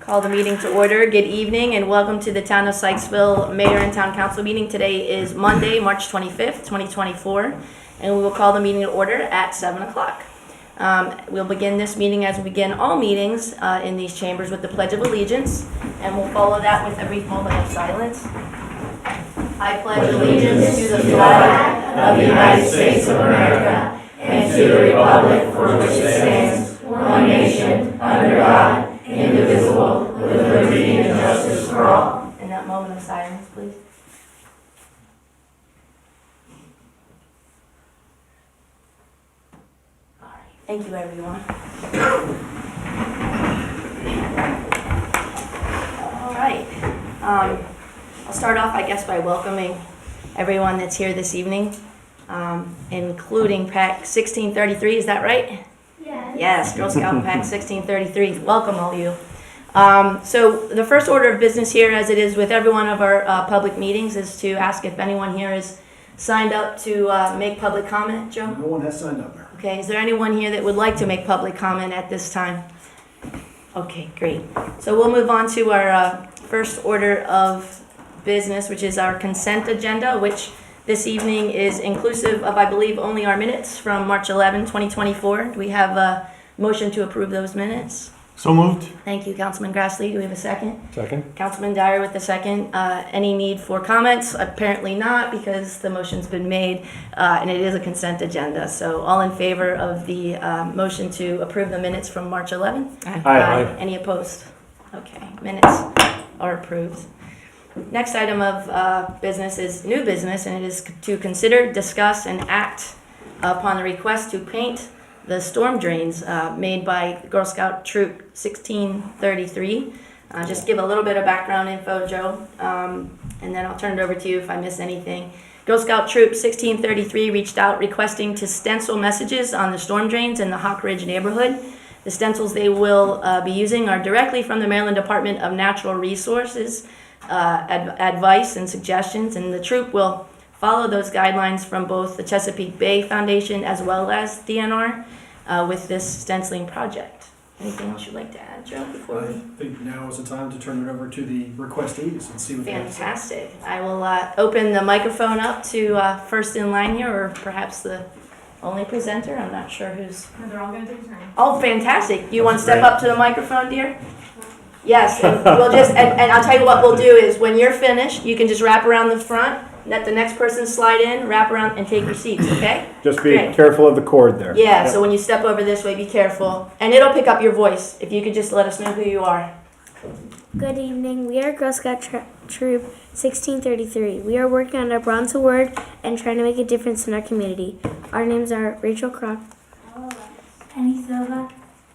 Call the meeting to order. Good evening and welcome to the Town of Sykesville Mayor and Town Council Meeting. Today is Monday, March 25th, 2024, and we will call the meeting to order at 7 o'clock. We'll begin this meeting as we begin all meetings in these chambers with the Pledge of Allegiance, and we'll follow that with a brief moment of silence. I pledge allegiance to the flag of the United States of America and to the republic for which it stands, one nation, under God, indivisible, with liberty and justice for all. In that moment of silence, please. All right. Thank you, everyone. All right. I'll start off, I guess, by welcoming everyone that's here this evening, including Pack 1633. Is that right? Yes, Girl Scout Pack 1633. Welcome, all you. So the first order of business here, as it is with every one of our public meetings, is to ask if anyone here is signed up to make public comment. Joe? No one has signed up, Mayor. Okay, is there anyone here that would like to make public comment at this time? Okay, great. So we'll move on to our first order of business, which is our consent agenda, which this evening is inclusive of, I believe, only our minutes from March 11, 2024. Do we have a motion to approve those minutes? So moved. Thank you, Councilman Grassley. Do we have a second? Second. Councilman Dyer with the second. Any need for comments? Apparently not, because the motion's been made, and it is a consent agenda. So all in favor of the motion to approve the minutes from March 11? Aye. Any opposed? Okay, minutes are approved. Next item of business is new business, and it is to consider, discuss, and act upon the request to paint the storm drains made by Girl Scout Troop 1633. Just give a little bit of background info, Joe, and then I'll turn it over to you if I miss anything. Girl Scout Troop 1633 reached out requesting to stencil messages on the storm drains in the Hawk Ridge neighborhood. The stencils they will be using are directly from the Maryland Department of Natural Resources advice and suggestions, and the troop will follow those guidelines from both the Chesapeake Bay Foundation as well as DNR with this stenciling project. Anything else you'd like to add, Joe, before I think now is the time to turn it over to the requestees and see what they have to say. Fantastic. I will open the microphone up to first in line here, or perhaps the only presenter. I'm not sure who's... No, they're all going to take a turn. Oh, fantastic. You want to step up to the microphone, dear? Yes, and we'll just, and I'll tell you what we'll do is when you're finished, you can just wrap around the front, let the next person slide in, wrap around, and take your seats, okay? Just be Great. careful of the cord there. Yeah, so when you step over this way, be careful. And it'll pick up your voice, if you could just let us know who you are. Good evening. We are Girl Scout Troop 1633. We are working on our Bronze Award and trying to make a difference in our community. Our names are Rachel Crock, Penny Silva,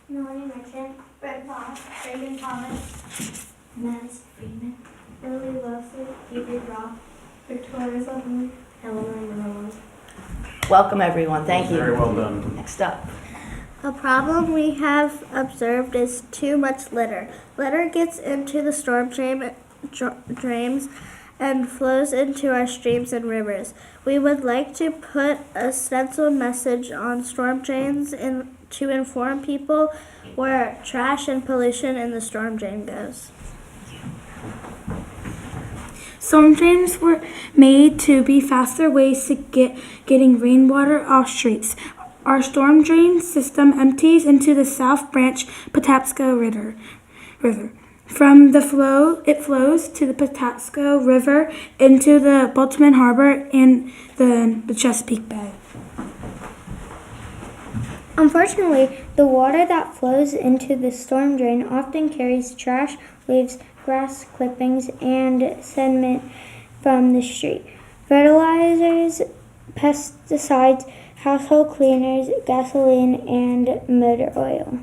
Melanie Merchant, Brett Voss, Reagan Thomas, Mads Freeman, Lily Wilson, Avery Roth, Victoria Sutherland. Eleanor Monroe. Welcome, everyone. Thank you. Very well done. Next up. A problem we have observed is too much litter. Litter gets into the storm drains and flows into our streams and rivers. We would like to put a stencil message on storm drains to inform people where trash and pollution in the storm drain goes. Storm drains were made to be faster ways to getting rainwater off streets. Our storm drain system empties into the South Branch Patapsco River. From the it flows to the Patapsco River into the Baltimore Harbor and the Chesapeake Bay. Unfortunately, the water that flows into the storm drain often carries trash, leaves, grass clippings, and sediment from the street. Fertilizers, pesticides, household cleaners, gasoline, and motor oil.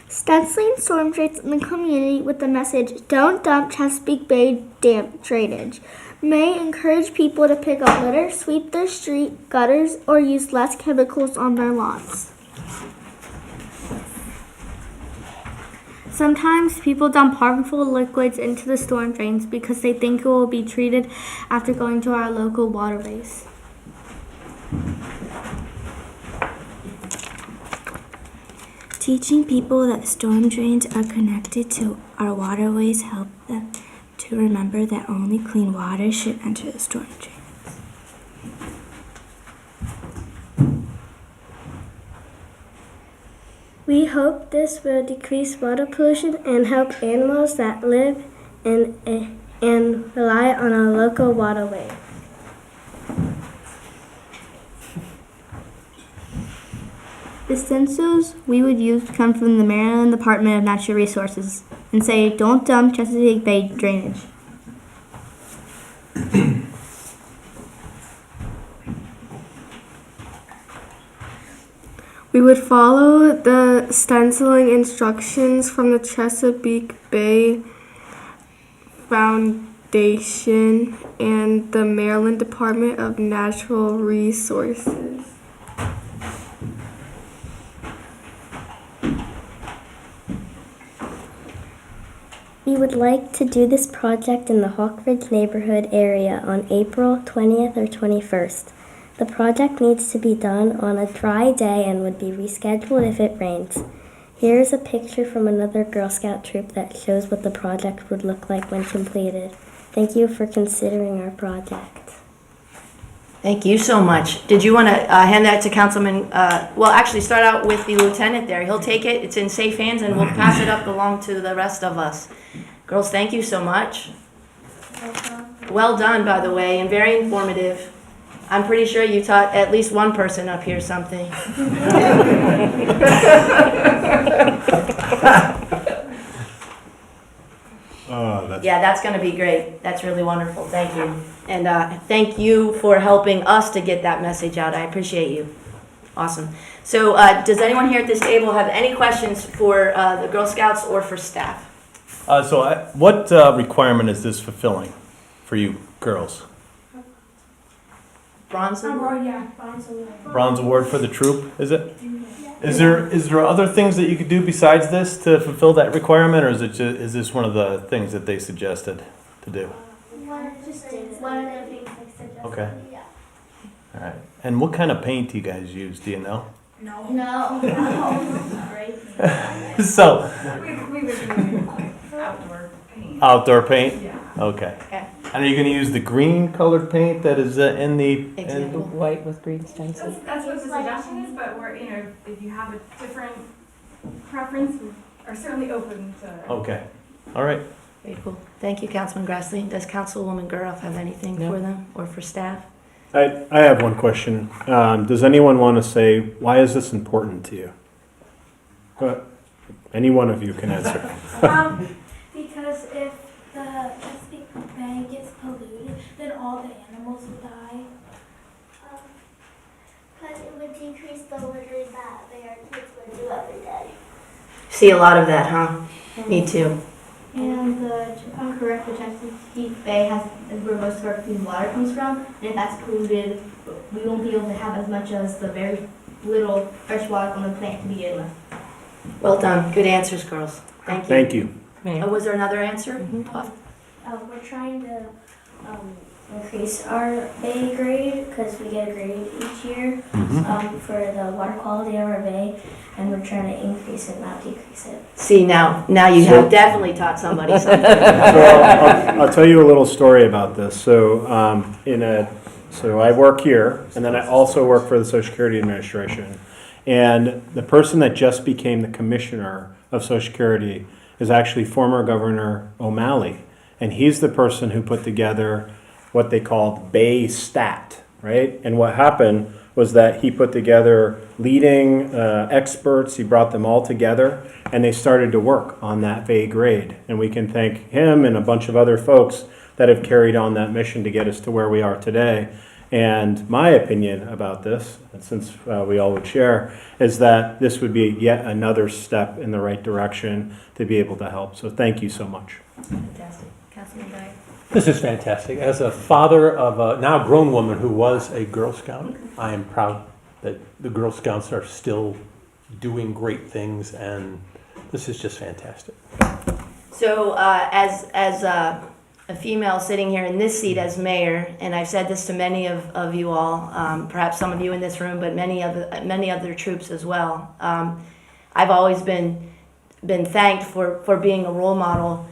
Stenciling storm drains in the community with the message, "Don't dump Chesapeake Bay damp drainage," may encourage people to pick up litter, sweep their street gutters, or use less chemicals on their lawns. Sometimes people dump harmful liquids into the storm drains because they think it will be treated after going to our local waterways. Teaching people that storm drains are connected to our waterways help them to remember that only clean water should enter the storm drain. We hope this will decrease water pollution and help animals that live and rely on our local waterway. The stencils we would use come from the Maryland Department of Natural Resources and say, "Don't dump Chesapeake Bay drainage." We would follow the stenciling instructions from the Chesapeake Bay Foundation and the Maryland Department of Natural Resources. We would like to do this project in the Hawkridge neighborhood area on April 20th or 21st. The project needs to be done on a dry day and would be rescheduled if it rains. Here is a picture from another Girl Scout troop that shows what the project would look like when completed. Thank you for considering our project. Thank you so much. Did you want to hand that to Councilman, well, actually start out with the lieutenant there. He'll take it, it's in safe hands, and we'll pass it up along to the rest of us. Girls, thank you so much. Well done, by the way, and very informative. I'm pretty sure you taught at least one person up here something. Yeah, that's going to be great. That's really wonderful. Thank you. And thank you for helping us to get that message out. I appreciate you. Awesome. So does anyone here at this table have any questions for the Girl Scouts or for staff? What requirement is this fulfilling for you girls? Bronze? Bronze award for the troop, is it? Is there other things that you could do besides this to fulfill that requirement, or is this one of the things that they suggested to do? Okay. All right. And what kind of paint do you guys use? Do you know? No. So. We would do outdoor paint. Outdoor paint. Yeah. Okay. Okay. And are you going to use the green colored paint that is in the? Example. White with green stencil. That's what the suggestion is, but we're, if you have a different preference, we are certainly open to. Okay. All right. Very cool. Thank you, Councilman Grassley. Does Councilwoman Guroff have anything for them or for staff? I have one question. Does anyone want to say, why is this important to you? Any one of you can answer. Because if the Chesapeake Bay gets polluted, then all the animals will die. Because it would decrease the litter that their kids would do every day. See a lot of that, huh? Me too. And if I'm correct, the Chesapeake Bay is where most of our clean water comes from. And if that's polluted, we won't be able to have as much as the very little fresh water from the plant to begin with. Well done. Good answers, girls. Thank you. Thank you. Was there another answer? We're trying to increase our bay grade because we get a grade each year for the water quality of our bay, and we're trying to increase it, not decrease it. See, now you have definitely taught somebody something. So I'll tell you a little story about this. So so I work here, and then I also work for the Social Security Administration. And the person that just became the commissioner of Social Security is actually former Governor O'Malley. And he's the person who put together what they called Bay Stat, right? And what happened was that he put together leading experts, he brought them all together, and they started to work on that Bay grade. And we can thank him and a bunch of other folks that have carried on that mission to get us to where we are today. And my opinion about this, and since we all would share, is that this would be yet another step in the right direction to be able to help. So thank you so much. Fantastic. Councilman Dyer. This is fantastic. As a father of a now grown woman who was a Girl Scout, I am proud that the Girl Scouts are still doing great things, and this is just fantastic. So as a female sitting here in this seat as mayor, and I've said this to many of you all, perhaps some of you in this room, but many other troops as well, I've always been thanked for being a role model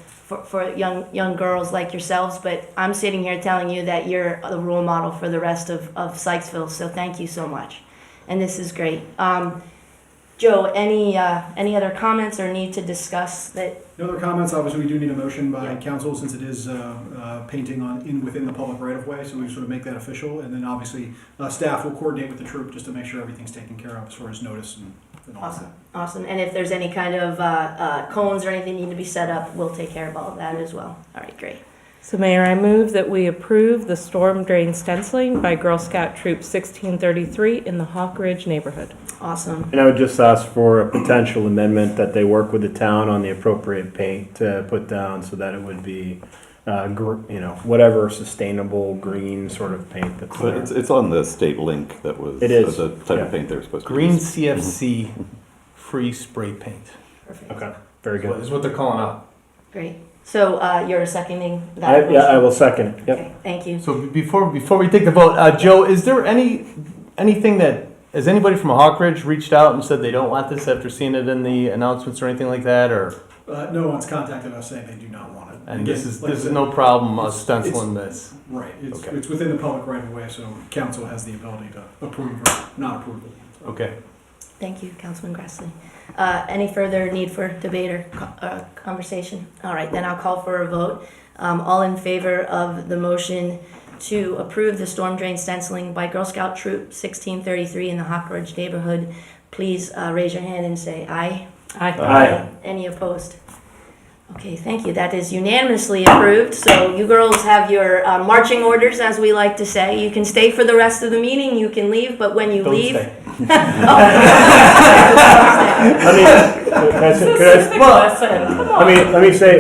for young girls like yourselves, but I'm sitting here telling you that you're a role model for the rest of Sykesville, so thank you so much. And this is great. Joe, any other comments or need to discuss that? No other comments. Obviously, we do need a motion by Yeah. council since it is painting within the public right of way, so we sort of make that official. And then obviously, staff will coordinate with the troop just to make sure everything's taken care of as far as notice and all Awesome, that. awesome. And if there's any kind of cones or anything need to be set up, we'll take care of all of that as well. All right, great. So Mayor, I move that we approve the storm drain stenciling by Girl Scout Troop 1633 in the Hawk Ridge neighborhood. Awesome. And I would just ask for a potential amendment that they work with the town on the appropriate paint to put down so that it would be, whatever sustainable green sort of paint that's So there. it's on the state link that was It is, the type yeah. of paint they were supposed to Green use. CFC free spray paint. Perfect. Okay, very good. Is what they're calling out. Great. So you're seconding that? Yeah, I will second it. Yep. Okay, thank you. So before we take the vote, Joe, is there anything that, has anybody from Hawk Ridge reached out and said they don't want this after seeing it in the announcements or anything like that, or? No one's contacted us saying they do not want it. And Again, this is like I said, no problem it's- stenciling this. Right. Okay. It's within the public right of way, so council has the ability to approve or not approve it. Okay. Thank you, Councilman Grassley. Any further need for debate or conversation? All right, then I'll call for a vote. All in favor of the motion to approve the storm drain stenciling by Girl Scout Troop 1633 in the Hawk Ridge neighborhood, please raise your hand and say aye. Aye. Any opposed? Okay, thank you. That is unanimously approved. So you girls have your marching orders, as we like to say. You can stay for the rest of the meeting. You can leave, but when you Don't leave, stay.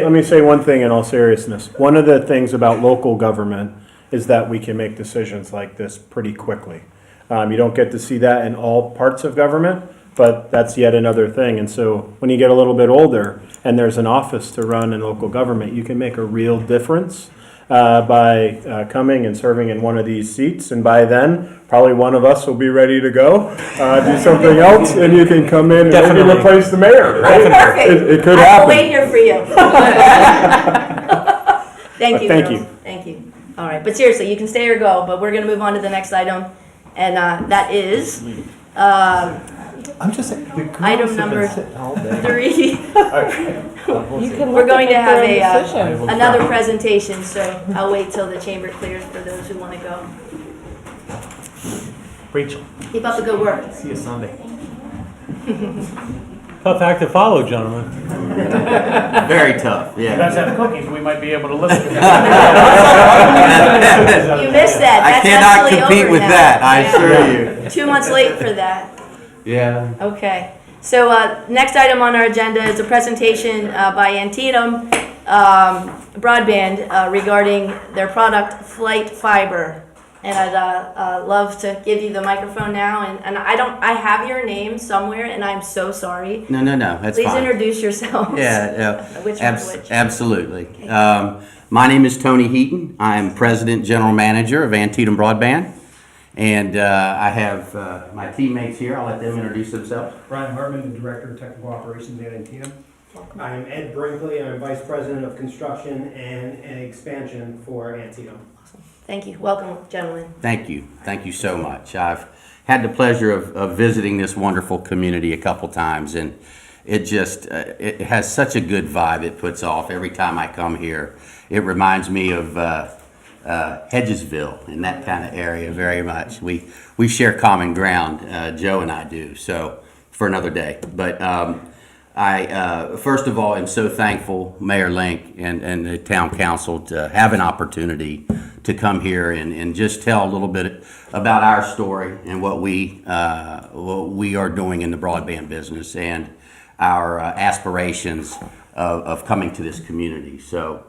Let me say one thing in all seriousness. One of the things about local government is that we can make decisions like this pretty quickly. You don't get to see that in all parts of government, but that's yet another thing. And so when you get a little bit older and there's an office to run in local government, you can make a real difference by coming and serving in one of these seats. And by then, probably one of us will be ready to go do something else, and you can come in and maybe Definitely. replace the mayor. Right? perfect. It could I will happen. wait here for you. Thank you. Thank girls. you. Thank you. All right, but seriously, you can stay or go, but we're going to move on to the next item, and that is I'm just saying. The girls Item have been number sitting all day. 3. You can We're let going them to make have their own decision. I will another try. presentation, so I'll wait till the chamber clears for those who want to go. Rachel, Keep up the good work. see you Sunday. Tough act to follow, gentlemen. Very tough, yeah. have cookies, we might be able to listen. You missed that. I That's cannot actually compete over with now. that, I Yeah. assure you. 2 months late for that. Yeah. Okay. So next item on our agenda is a presentation by Antietam Broadband regarding their product Flight Fiber. And I'd love to give you the microphone now. And I have your name somewhere, and I'm so sorry. No, that's Please fine. introduce yourselves. Yeah, Which one's which? absolutely. My name is Tony Heaton. I'm President General Manager of Antietam Broadband. And I have my teammates here. I'll let them introduce themselves. Brian Hartman, the Director of Technical Operations at Antietam. I'm Ed Brinkley. I'm Vice President of Construction and Expansion for Antietam. Thank you. Welcome, gentlemen. Thank you. Thank you so much. I've had the pleasure of visiting this wonderful community a couple times, and it just it has such a good vibe it puts off every time I come here. It reminds me of Hedgesville and that kind of area very much. We share common ground, Joe and I do, so for another day. But I first of all am so thankful, Mayor Link and the town council, to have an opportunity to come here and just tell a little bit about our story and what we are doing in the broadband business and our aspirations of coming to this community. So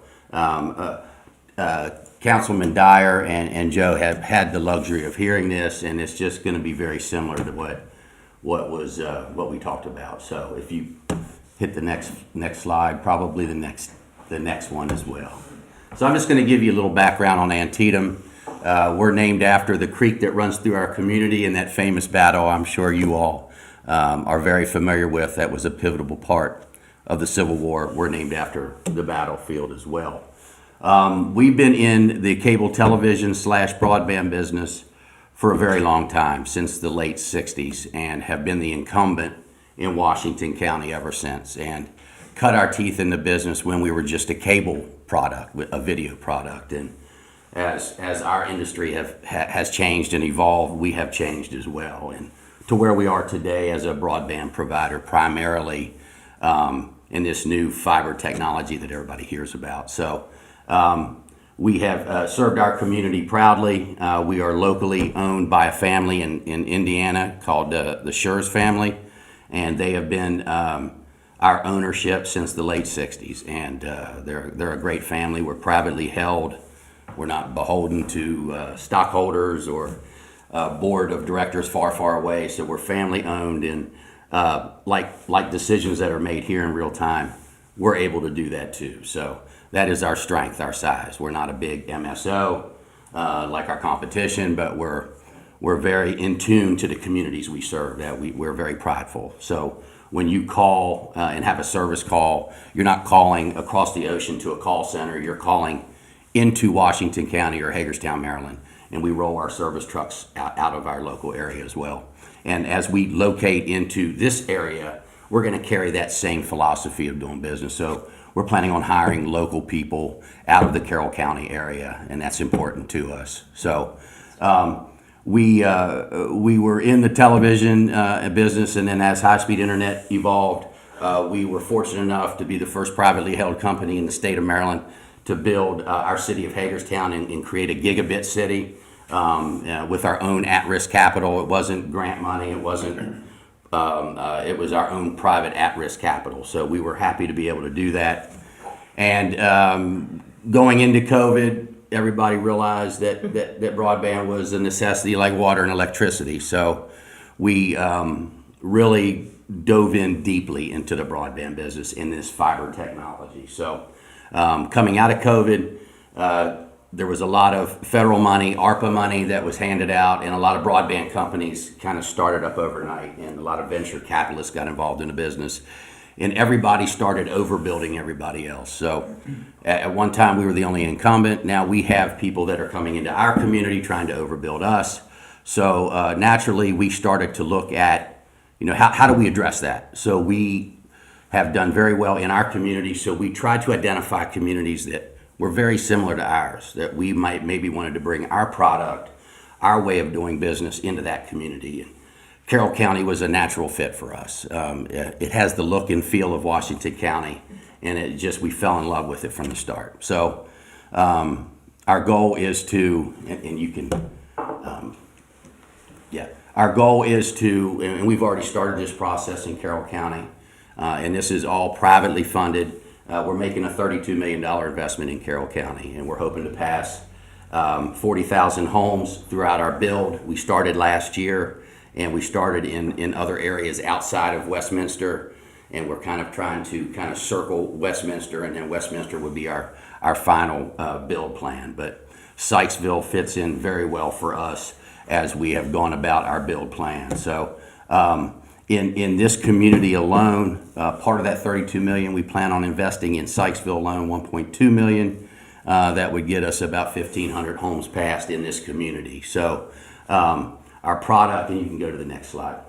Councilman Dyer and Joe have had the luxury of hearing this, and it's just going to be very similar to what we talked about. So if you hit the next slide, probably the next one as well. So I'm just going to give you a little background on Antietam. We're named after the creek that runs through our community in that famous battle I'm sure you all are very familiar with. That was a pivotal part of the Civil War. We're named after the battlefield as well. We've been in the cable television / broadband business for a very long time, since the late 60s, and have been the incumbent in Washington County ever since, and cut our teeth in the business when we were just a cable product, a video product. And as our industry has changed and evolved, we have changed as well, and to where we are today as a broadband provider, primarily in this new fiber technology that everybody hears about. So we have served our community proudly. We are locally owned by a family in Indiana called the Schurz family, and they have been our ownership since the late 60s, and they're a great family. We're privately held. We're not beholden to stockholders or board of directors far away, so we're family owned, and like decisions that are made here in real time, we're able to do that too. So that is our strength, our size. We're not a big MSO like our competition, but we're very in tune to the communities we serve. That we're very prideful. So when you call and have a service call, you're not calling across the ocean to a call center. You're calling into Washington County or Hagerstown, Maryland, and we roll our service trucks out of our local area as well. And as we locate into this area, we're going to carry that same philosophy of doing business. So we're planning on hiring local people out of the Carroll County area, and that's important to us. So we were in the television business, and then as high-speed internet evolved, we were fortunate enough to be the first privately held company in the state of Maryland to build our city of Hagerstown and create a gigabit city with our own at-risk capital. It wasn't grant money. It wasn't. It was our own private at-risk capital. So we were happy to be able to do that. And going into COVID, everybody realized that broadband was a necessity like water and electricity. So we really dove in deeply into the broadband business in this fiber technology. So coming out of COVID, there was a lot of federal money, ARPA money that was handed out, and a lot of broadband companies kind of started up overnight, and a lot of venture capitalists got involved in the business, and everybody started overbuilding everybody else. So at one time we were the only incumbent. Now we have people that are coming into our community trying to overbuild us. So naturally we started to look at, how do we address that? So we have done very well in our community. So we tried to identify communities that were very similar to ours, that we might maybe wanted to bring our product, our way of doing business into that community. And Carroll County was a natural fit for us. It has the look and feel of Washington County, and we fell in love with it from the start. So our goal is to, our goal is to, and we've already started this process in Carroll County, and this is all privately funded. We're making a $32 million investment in Carroll County, and we're hoping to pass 40,000 homes throughout our build. We started last year, and we started in other areas outside of Westminster, and we're kind of trying to circle Westminster, and then Westminster would be our final build plan. But Sykesville fits in very well for us as we have gone about our build plan. So in this community alone, part of that $32 million, we plan on investing in Sykesville alone, $1.2 million. That would get us about 1,500 homes passed in this community. So our product, and you can go to the next slide.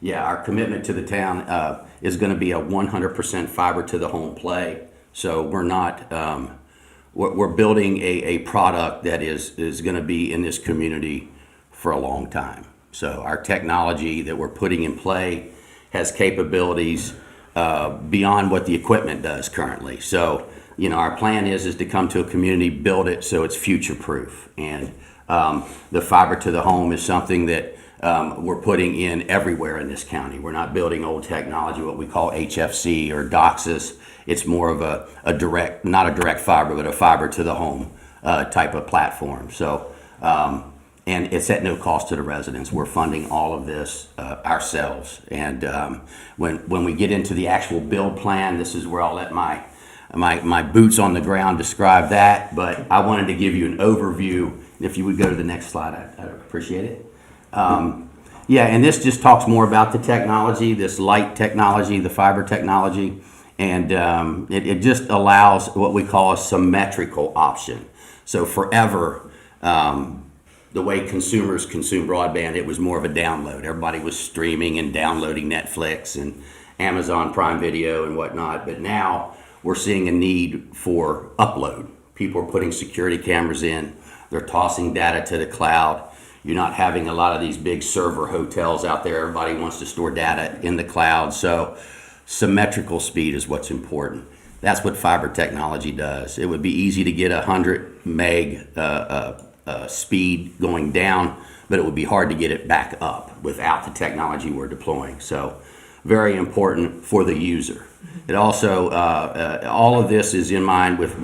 Yeah, our commitment to the town is going to be a 100% fiber to the home play. So we're not, we're building a product that is going to be in this community for a long time. So our technology that we're putting in play has capabilities beyond what the equipment does currently. So, our plan is to come to a community, build it so it's future proof. And the fiber to the home is something that we're putting in everywhere in this county. We're not building old technology, what we call HFC or DOCSIS. It's more of a direct, not a direct fiber, but a fiber to the home type of platform. So, and it's at no cost to the residents. We're funding all of this ourselves. And when we get into the actual build plan, this is where I'll let my boots on the ground describe that. But I wanted to give you an overview. If you would go to the next slide, I'd appreciate it. Yeah, and this just talks more about the technology, this light technology, the fiber technology, and it just allows what we call a symmetrical option. So forever, the way consumers consume broadband, it was more of a download. Everybody was streaming and downloading Netflix and Amazon Prime Video and whatnot, but now we're seeing a need for upload. People are putting security cameras in, they're tossing data to the cloud. You're not having a lot of these big server hotels out there. Everybody wants to store data in the cloud. So symmetrical speed is what's important. That's what fiber technology does. It would be easy to get 100 meg speed going down, but it would be hard to get it back up without the technology we're deploying. So very important for the user. It also, all of this is in mind with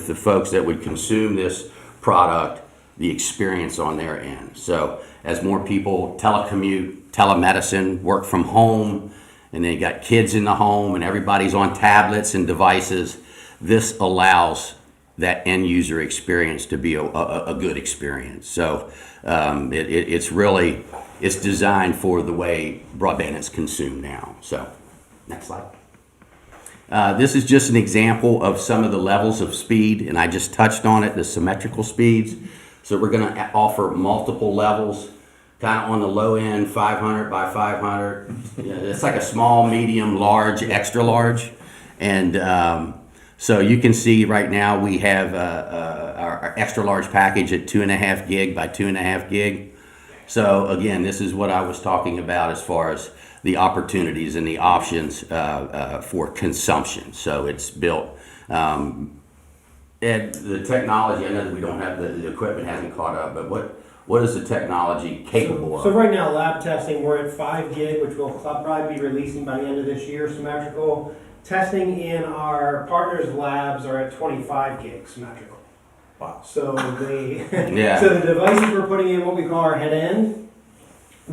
the folks that would consume this product, the experience on their end. So as more people telecommute, telemedicine, work from home, and they got kids in the home and everybody's on tablets and devices, this allows that end user experience to be a good experience. So it's designed for the way broadband is consumed now. So next slide. This is just an example of some of the levels of speed, and I just touched on it, the symmetrical speeds. So we're going to offer multiple levels, kind of on the low end, 500 by 500. It's like a small, medium, large, extra large. And so you can see right now we have our extra large package at 2.5 gig by 2.5 gig. So again, this is what I was talking about as far as the opportunities and the options for consumption. So it's built. And the technology, I know that we don't have, the equipment hasn't caught up, but what is the technology capable So of? right now, lab testing, we're at 5 gig, which we'll probably be releasing by the end of this year, symmetrical. Testing in our partners' labs are at 25 gig symmetrical. Wow. So Yeah. so the devices we're putting in, what we call our head end,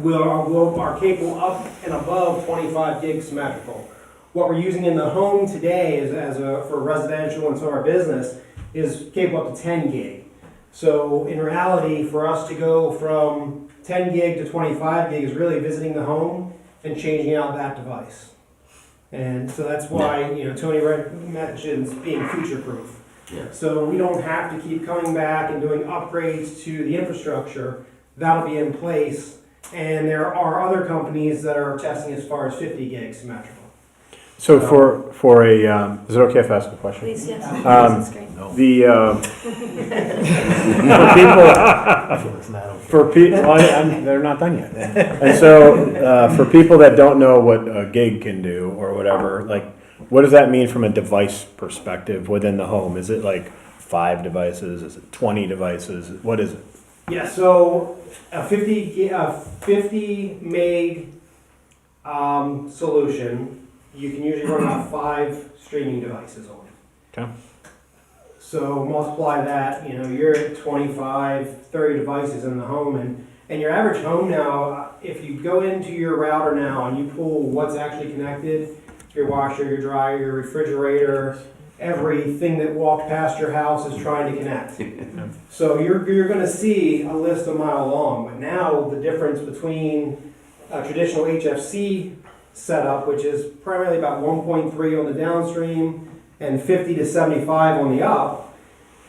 are capable up and above 25 gig symmetrical. What we're using in the home today is for residential and some of our business is capable up to 10 gig. So in reality, for us to go from 10 gig to 25 gig is really visiting the home and changing out that device. And so that's why, Tony mentions being future-proof. Yeah. So we don't have to keep coming back and doing upgrades to the infrastructure. That'll be in place. And there are other companies that are testing as far as 50 gig symmetrical. So for a, is it okay if I ask a question? Please, yes. That's great. For people, they're not done yet. And so for people that don't know what a gig can do or whatever, like, what does that mean from a device perspective within the home? Is it like 5 devices? Is it 20 devices? What is it? Yeah, so a 50 meg solution, you can usually run about 5 streaming devices on it. Okay. So multiply that, you're at 25, 30 devices in the home, and your average home now, if you go into your router now and you pull what's actually connected, your washer, your dryer, your refrigerator, everything that walked past your house is trying to connect. So you're going to see a list a mile long, but now the difference between a traditional HFC setup, which is primarily about 1.3 on the downstream and 50 to 75 on the up,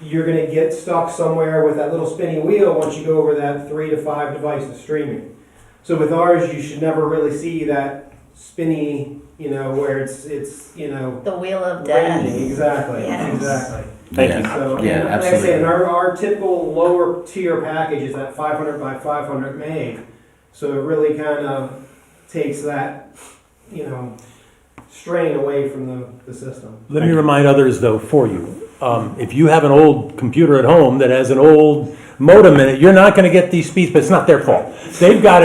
you're going to get stuck somewhere with that little spinning wheel once you go over that 3 to 5 devices streaming. So with ours, you should never really see that spinny, where it's The wheel of death. ranging. Exactly. Yes. Exactly. Thank you. So, Yeah, and like I absolutely. said, our typical lower tier package is that 500 by 500 meg. So it really kind of takes that, strain away from the system. Let me remind others, though, for you. If you have an old computer at home that has an old modem in it, you're not going to get these speeds, but it's not their fault. They've got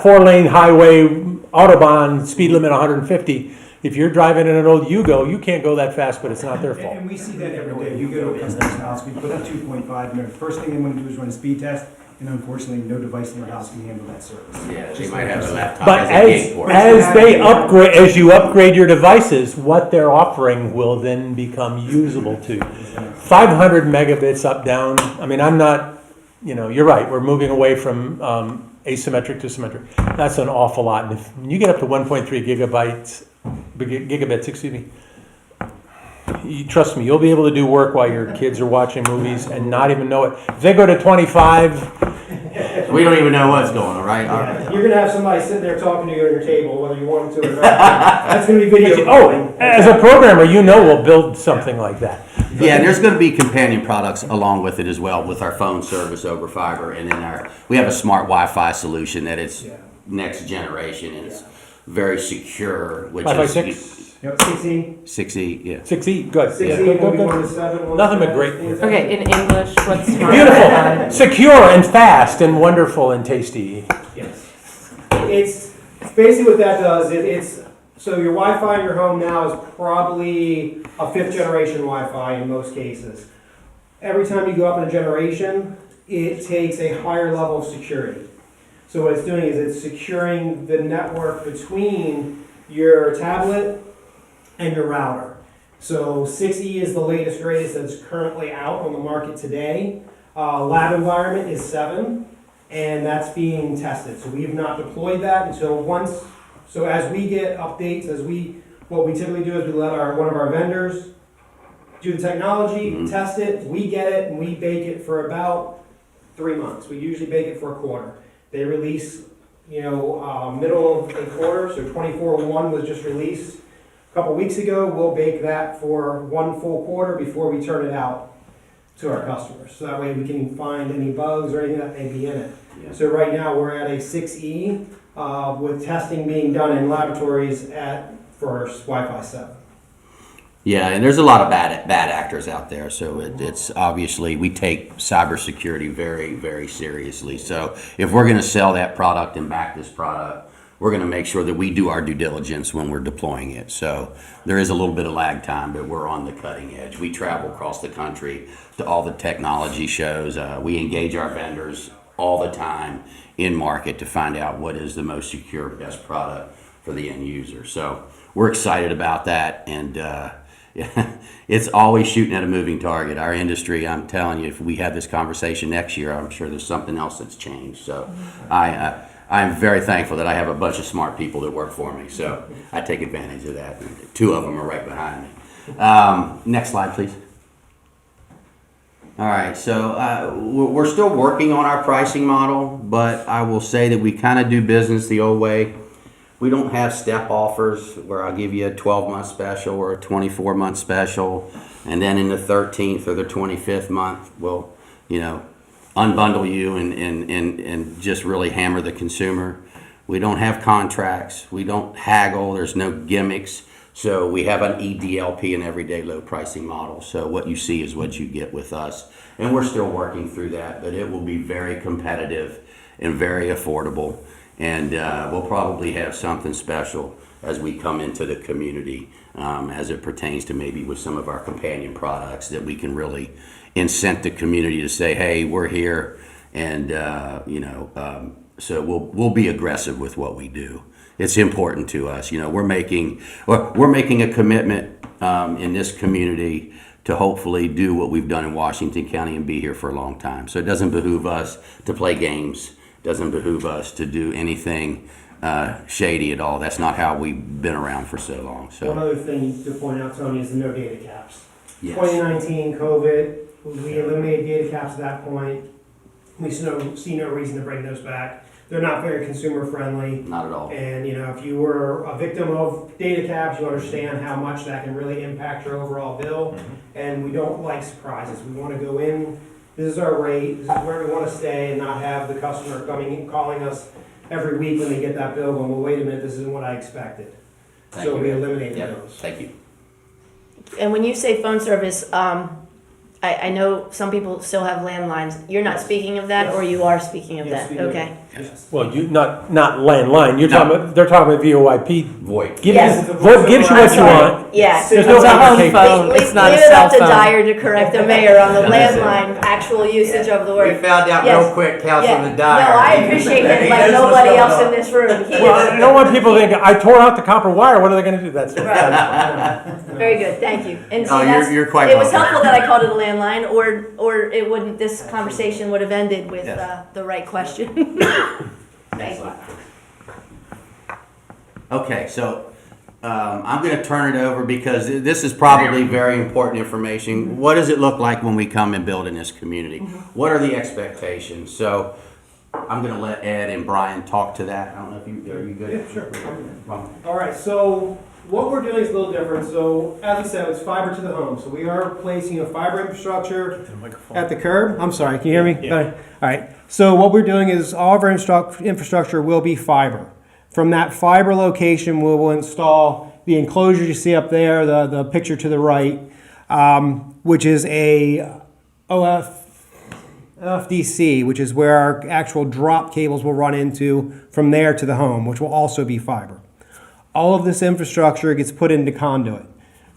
4-lane highway Autobahn speed limit 150. If you're driving in an old Yugo, you can't go that fast, but it's not their fault. And we see that every day. You go to a customer's house, we put a 2.5 in there. The first thing they want to do is run a speed test, and unfortunately, no device in their house can handle that service. Yeah, they might have a laptop But as a gig port. as you upgrade your devices, what they're offering will then become usable too. 500 megabits up, down. I mean, I'm not, you're right. We're moving away from asymmetric to symmetric. That's an awful lot. And if you get up to 1.3 gigabits, excuse me, trust me, you'll be able to do work while your kids are watching movies and not even know it. If they go to 25, We don't even know what's going on, right? Yeah, you're gonna have somebody sitting there talking to you at your table, whether you want them to or not. That's gonna be video. oh, as a programmer, you know we'll build something like that. Yeah, and there's going to be companion products along with it as well, with our phone service over fiber, and then we have a smart Wi-Fi solution that is next generation and it's very secure. Which Wi-Fi is 6? Yep. 6E. 6E, yeah. 6E, good. 6E Yeah, will be good. 1 to 7. Nothing but great. Okay, in English, what's smart? Beautiful, secure and fast and wonderful and tasty. Yes. It's basically what that does. So your Wi-Fi in your home now is probably a 5th generation Wi-Fi in most cases. Every time you go up in a generation, it takes a higher level of security. So what it's doing is it's securing the network between your tablet and your router. So 6E is the latest, greatest that's currently out on the market today. Lab environment is 7, and that's being tested. So we have not deployed that until once. So as we get updates, what we typically do is we let one of our vendors do the technology, test it, we get it, and we bake it for about 3 months. We usually bake it for a quarter. They release, middle of a quarter, so 24.1 was just released a couple weeks ago. We'll bake that for 1 full quarter before we turn it out to our customers. So that way we can find any bugs or anything that may be in it. Yeah. So right now we're at a 6E with testing being done in laboratories for Wi-Fi 7. Yeah, and there's a lot of bad actors out there, so it's obviously we take cybersecurity very, very seriously. So if we're going to sell that product and back this product, we're going to make sure that we do our due diligence when we're deploying it. So there is a little bit of lag time, but we're on the cutting edge. We travel across the country to all the technology shows. We engage our vendors all the time in market to find out what is the most secure, best product for the end user. So we're excited about that, and it's always shooting at a moving target. Our industry, I'm telling you, if we had this conversation next year, I'm sure there's something else that's changed. So I'm very thankful that I have a bunch of smart people that work for me. So I take advantage of that. 2 of them are right behind me. Next slide, please. All right, so we're still working on our pricing model, but I will say that we kind of do business the old way. We don't have step offers where I'll give you a 12-month special or a 24-month special, and then in the 13th or the 25th month, we'll, unbundle you and just really hammer the consumer. We don't have contracts. We don't haggle. There's no gimmicks. So we have an EDLP, an everyday low pricing model. So what you see is what you get with us. And we're still working through that, but it will be very competitive and very affordable. And we'll probably have something special as we come into the community as it pertains to maybe with some of our companion products that we can really incent the community to say, hey, we're here. And, so we'll be aggressive with what we do. It's important to us. We're making a commitment in this community to hopefully do what we've done in Washington County and be here for a long time. So it doesn't behoove us to play games. Doesn't behoove us to do anything shady at all. That's not how we've been around for so long. So one other thing to point out, Tony, is the no data caps. Yes. 2019 COVID, we eliminated data caps at that point. We see no reason to bring those back. They're not very consumer friendly. Not at all. And if you were a victim of data caps, you understand how much that can really impact your overall bill. Mm-hmm. And we don't like surprises. We want to go in. This is our rate. This is where we want to stay, and not have the customer calling us every week when they get that bill going, well, wait a minute, this isn't what I expected. Thank So you. we eliminated Yep. those. Thank you. And when you say phone service, I know some people still have landlines. You're not speaking of that, Yes. or you are speaking of Yes, that? we do. Okay. Yes. Well, you not landline. You're No. talking about, they're talking about VoIP. Void. Yes. VoIP gives you I'm what you sorry. want. Yeah. There's no It's a home complication. phone. It's not a Leave it cell up to phone. Dyer to correct the mayor on the landline actual usage of the We word. found out Yes. real quick, Yeah. Councilman No, Dyer. I appreciate it He like knows what's nobody going else on. in this room. He Well, is- I don't want people to think I tore out the copper wire. What are they going to do? That's Very good, thank you. And see, Oh, that's, you're quite it was welcome. helpful that I called it a landline, or it wouldn't. This conversation would have ended with Yes. the right question. Next slide. Okay, so I'm going to turn it over because this is probably very important information. What does it look like when we come and build in this community? What are the expectations? So I'm going to let Ed and Brian talk to that. I don't know if are you good? Yeah, sure. All right, so what we're doing is a little different. So as I said, it's fiber to the home. So we are placing a fiber infrastructure at the curb. I'm sorry, can you hear me? Yeah. All right, so what we're doing is all of our infrastructure will be fiber. From that fiber location, we will install the enclosure you see up there, the picture to the right, which is a OFDC, which is where our actual drop cables will run into from there to the home, which will also be fiber. All of this infrastructure gets put into conduit.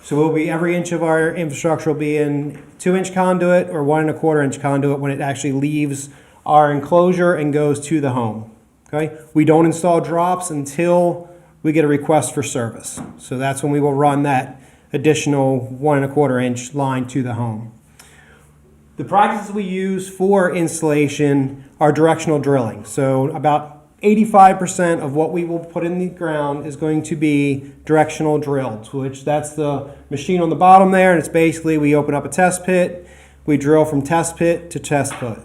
So every inch of our infrastructure will be in 2-inch conduit or 1 1/4-inch conduit when it actually leaves our enclosure and goes to the home. Okay? We don't install drops until we get a request for service. So that's when we will run that additional 1 1/4-inch line to the home. The practices we use for installation are directional drilling. So about 85% of what we will put in the ground is going to be directional drilled, which that's the machine on the bottom there, and it's basically we open up a test pit, we drill from test pit to test pit.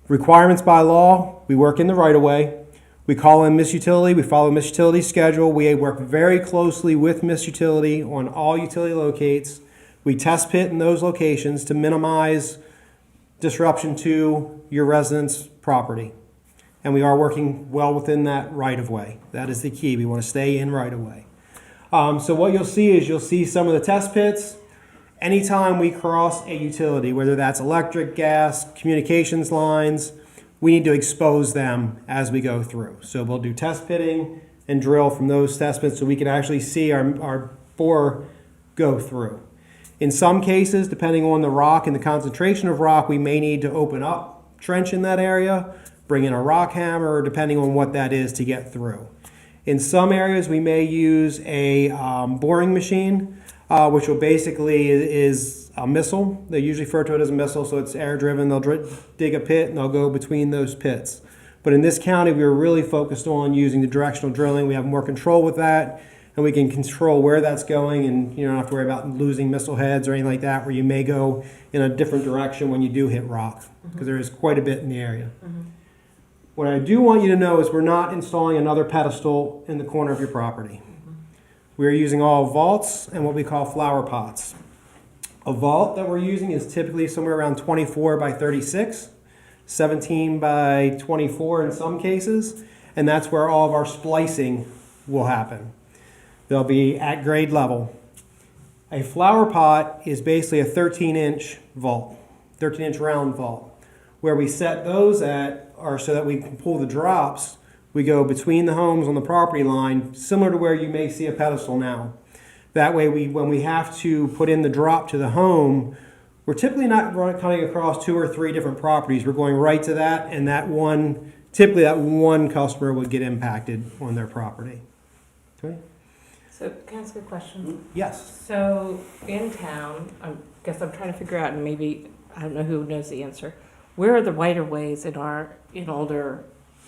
Requirements by law, we work in the right of way. We call in Miss Utility, we follow Miss Utility's schedule. We work very closely with Miss Utility on all utility locates. We test pit in those locations to minimize disruption to your residents' property. And we are working well within that right of way. That is the key. We want to stay in right of way. So what you'll see some of the test pits. Anytime we cross a utility, whether that's electric, gas, communications lines, we need to expose them as we go through. So we'll do test pitting and drill from those test pits so we can actually see our bore go through. In some cases, depending on the rock and the concentration of rock, we may need to open up, trench in that area, bring in a rock hammer, depending on what that is to get through. In some areas, we may use a boring machine, which will basically is a missile. They usually refer to it as a missile, so it's air driven. They'll dig a pit and they'll go between those pits. But in this county, we were really focused on using the directional drilling. We have more control with that, and we can control where that's going, and you don't have to worry about losing missile heads or anything like that, where you may go in a different direction when you do hit rock, because there is quite a bit in the area. What I do want you to know is we're not installing another pedestal in the corner of your property. We're using all vaults and what we call flower pots. A vault that we're using is typically somewhere around 24 by 36, 17 by 24 in some cases, and that's where all of our splicing will happen. They'll be at grade level. A flower pot is basically a 13-inch vault, 13-inch round vault. Where we set those at are so that we can pull the drops. We go between the homes on the property line, similar to where you may see a pedestal now. That way, when we have to put in the drop to the home, we're typically not coming across 2 or 3 different properties. We're going right to that, and typically that one customer would get impacted on their property. Okay? So can I ask a question? Yes. So in town, I guess I'm trying to figure out, and maybe I don't know who knows the answer. Where are the wider ways in older?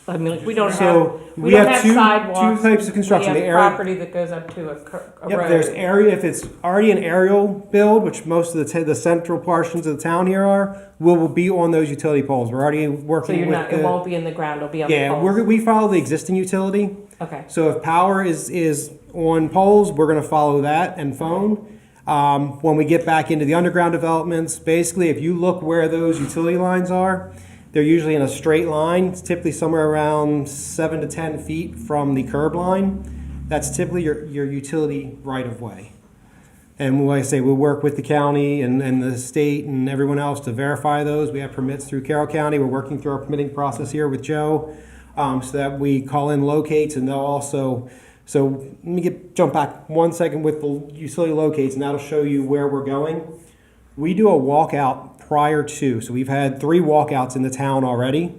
I mean, like, we don't have sidewalks. 2 types of construction. We have property that goes up to a road. There's area. If it's already an aerial build, which most of the central portions of the town here are, will be on those utility poles. We're already working. So it won't be in the ground. It'll be on the poles. Yeah, we follow the existing utility. Okay. So if power is on poles, we're going to follow that and phone. When we get back into the underground developments, basically, if you look where those utility lines are, they're usually in a straight line. It's typically somewhere around 7 to 10 feet from the curb line. That's typically your utility right-of-way. And like I say, we work with the county and the state and everyone else to verify those. We have permits through Carroll County. We're working through our permitting process here with Joe, so that we call in locates, and they'll also... So let me jump back 1 second with the utility locates, and that'll show you where we're going. We do a walkout prior to, so we've had 3 walkouts in the town already.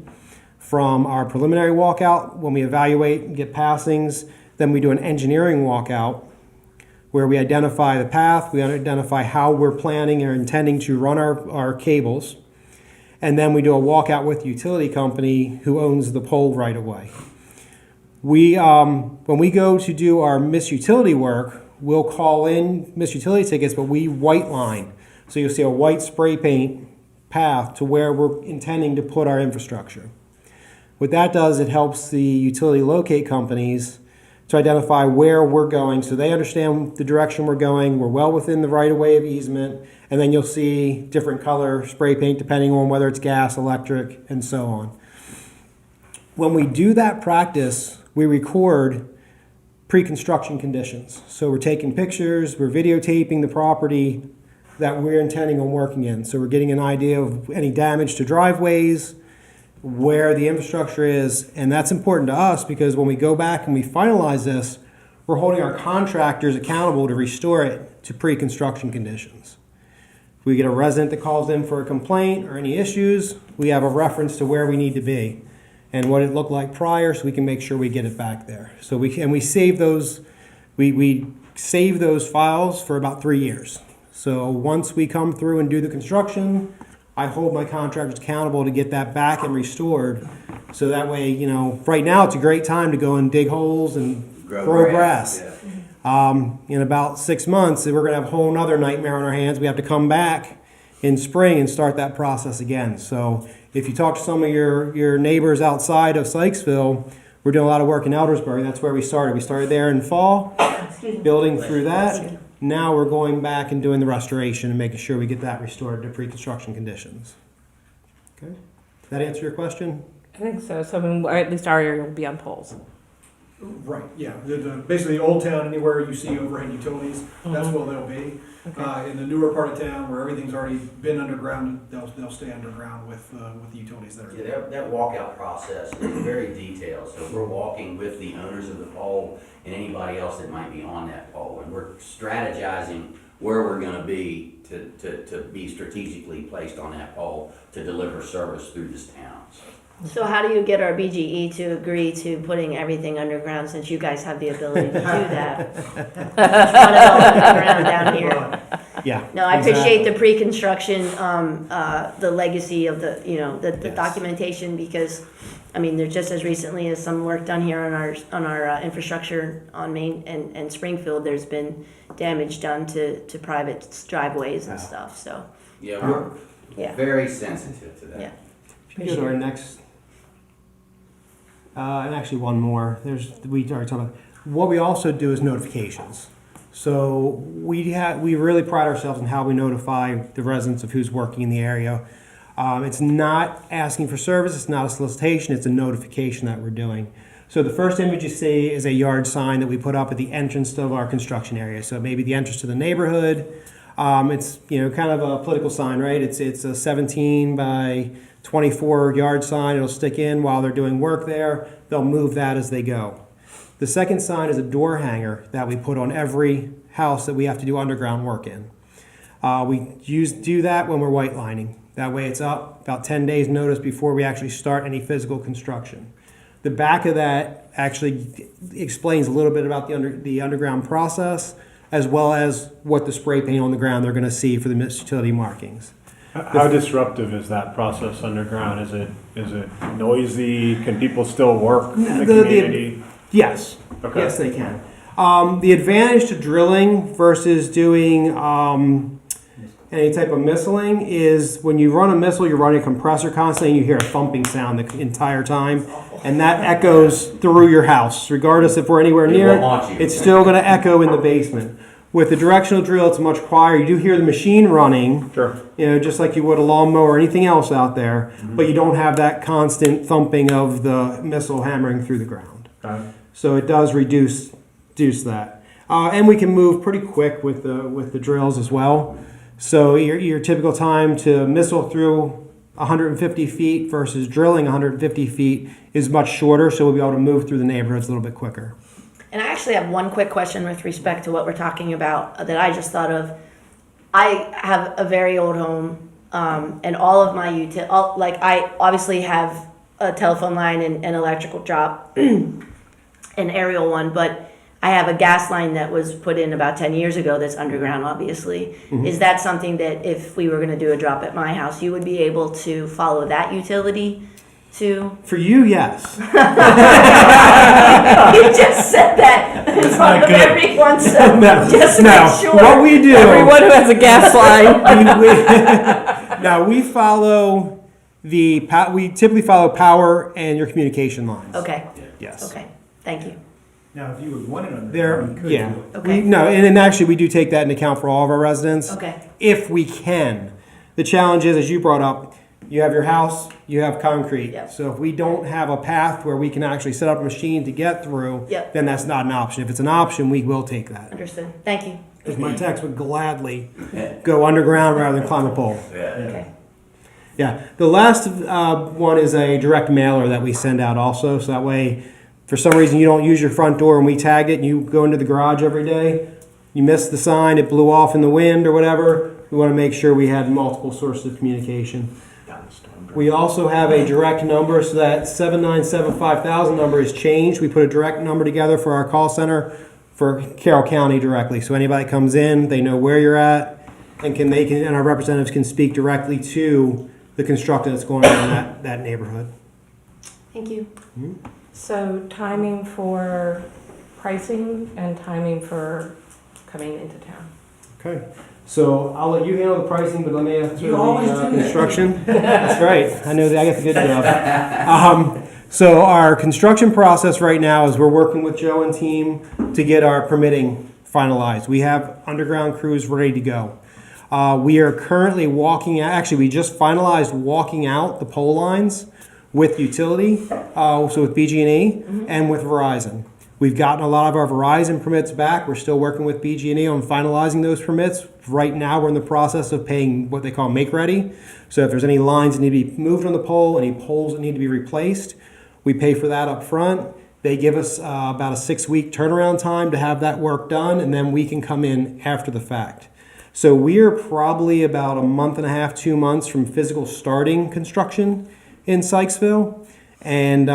From our preliminary walkout, when we evaluate and get passings, then we do an engineering walkout where we identify the path, we identify how we're planning or intending to run our cables. and then we do a walkout with the utility company who owns the pole right away. We, when we go to do our Miss Utility work, we'll call in Miss Utility tickets, but we white line. So you'll see a white spray paint path to where we're intending to put our infrastructure. What that does, it helps the utility locate companies to identify where we're going so they understand the direction we're going. We're well within the right-of-way of easement, and then you'll see different color spray paint depending on whether it's gas, electric, and so on. When we do that practice, we record pre-construction conditions. So we're taking pictures, we're videotaping the property that we're intending on working in. So we're getting an idea of any damage to driveways, where the infrastructure is, and that's important to us because when we go back and we finalize this, we're holding our contractors accountable to restore it to pre-construction conditions. If we get a resident that calls in for a complaint or any issues, we have a reference to where we need to be and what it looked like prior so we can make sure we get it back there. So we save those, we save those files for about 3 years. So once we come through and do the construction, I hold my contractors accountable to get that back and restored. So that way, you know, right now it's a great time to go and dig holes and grow grass. Yeah. In about 6 months, we're going to have a whole other nightmare on our hands. We have to come back in spring and start that process again. So if you talk to some of your neighbors outside of Sykesville, we're doing a lot of work in Eldersburg. That's where we started. We started there in fall, building through that. Now we're going back and doing the restoration and making sure we get that restored to pre-construction conditions. Okay, does that answer your question? I think so. So I mean, at least our area will be on poles. Right, yeah. Basically, Old Town, anywhere you see overhead utilities, that's where they'll be. Okay. In the newer part of town, where everything's already been underground, they'll stay underground with the utilities that are there. Yeah, that walkout process is very detailed. So we're walking with the owners of the pole and anybody else that might be on that pole, and we're strategizing where we're going to be to be strategically placed on that pole to deliver service through this town. So how do you get our BGE to agree to putting everything underground since you guys have the ability to do that? Just want it all underground down here. Yeah. No, I appreciate the pre-construction, the legacy of the, you know, the documentation because, I mean, there's just as recently as some work done here on our infrastructure on Main and Springfield, there's been damage done to private driveways and stuff. So Yeah, we're very sensitive to that. Yeah. If you go to our next, and actually one more. We already talked about. What we also do is notifications. So we really pride ourselves in how we notify the residents of who's working in the area. It's not asking for service. It's not a solicitation. It's a notification that we're doing. So the first image you see is a yard sign that we put up at the entrance of our construction area. So maybe the entrance to the neighborhood. It's kind of a political sign, right? It's a 17 by 24 yard sign. It'll stick in while they're doing work there. They'll move that as they go. The second sign is a door hanger that we put on every house that we have to do underground work in. We do that when we're white lining. That way it's up about 10 days notice before we actually start any physical construction. The back of that actually explains a little bit about the underground process as well as what the spray paint on the ground they're going to see for the utility markings. How disruptive is that process underground? Is it noisy? Can people still work in the community? Yes. Okay. Yes, they can. The advantage to drilling versus doing any type of missiling is when you run a missile, you're running a compressor constantly and you hear a thumping sound the entire time. And that echoes through your house. Regardless if we're anywhere near it, it's still going to echo in the basement. With the directional drill, it's much quieter. You do hear the machine running, sure, just like you would a lawnmower or anything else out there, but you don't have that constant thumping of the missile hammering through the ground. So it does reduce that. And we can move pretty quick with the drills as well. So your typical time to missile through 150 feet versus drilling 150 feet is much shorter, so we'll be able to move through the neighborhoods a little bit quicker. And I actually have one quick question with respect to what we're talking about that I just thought of. I have a very old home, and all of my I obviously have a telephone line and electrical drop, an aerial one, but I have a gas line that was put in about 10 years ago that's underground, obviously. Is that something that if we were going to do a drop at my house, you would be able to follow that utility too? For you, yes. You just said that in front of everyone, so No, just no. make sure. What we do. Everyone who has a gas line. Now we follow we typically follow power and your communication lines. Okay, Yes. okay, thank you. Now, if you would want it on There, you could yeah. do it. Okay. And actually we do take that into account for all of our residents. Okay, If we can. The challenge is, as you brought up, you have your house, you have concrete. Yep. So if we don't have a path where we can actually set up a machine to get through, Yep. then that's not an option. If it's an option, we will take that. understood. Thank you. Because my techs would gladly go underground rather than climb a pole. Okay. Yeah. The last one is a direct mailer that we send out also. So that way, for some reason you don't use your front door and we tag it and you go into the garage every day, you missed the sign, it blew off in the wind or whatever, we want to make sure we had multiple sources of communication. We also have a direct number, so that 7975000 number is changed. We put a direct number together for our call center for Carroll County directly. So anybody that comes in, they know where you're at, and our representatives can speak directly to the construction that's going on in that neighborhood. Thank you. So timing for pricing and timing for coming into town. Okay. So I'll let you handle the pricing, but let me answer You always the do that. construction. That's right. I know that I got the good job. So our construction process right now is we're working with Joe and team to get our permitting finalized. We have underground crews ready to go. We are currently we just finalized walking out the pole lines with utility, so with BG&E and with Verizon. We've gotten a lot of our Verizon permits back. We're still working with BG&E on finalizing those permits. Right now, we're in the process of paying what they call make ready. So if there's any lines that need to be moved on the pole, any poles that need to be replaced, we pay for that up front. They give us about a 6-week turnaround time to have that work done, and then we can come in after the fact. So we're probably about a month and a half, 2 months from physical starting construction in Sykesville. And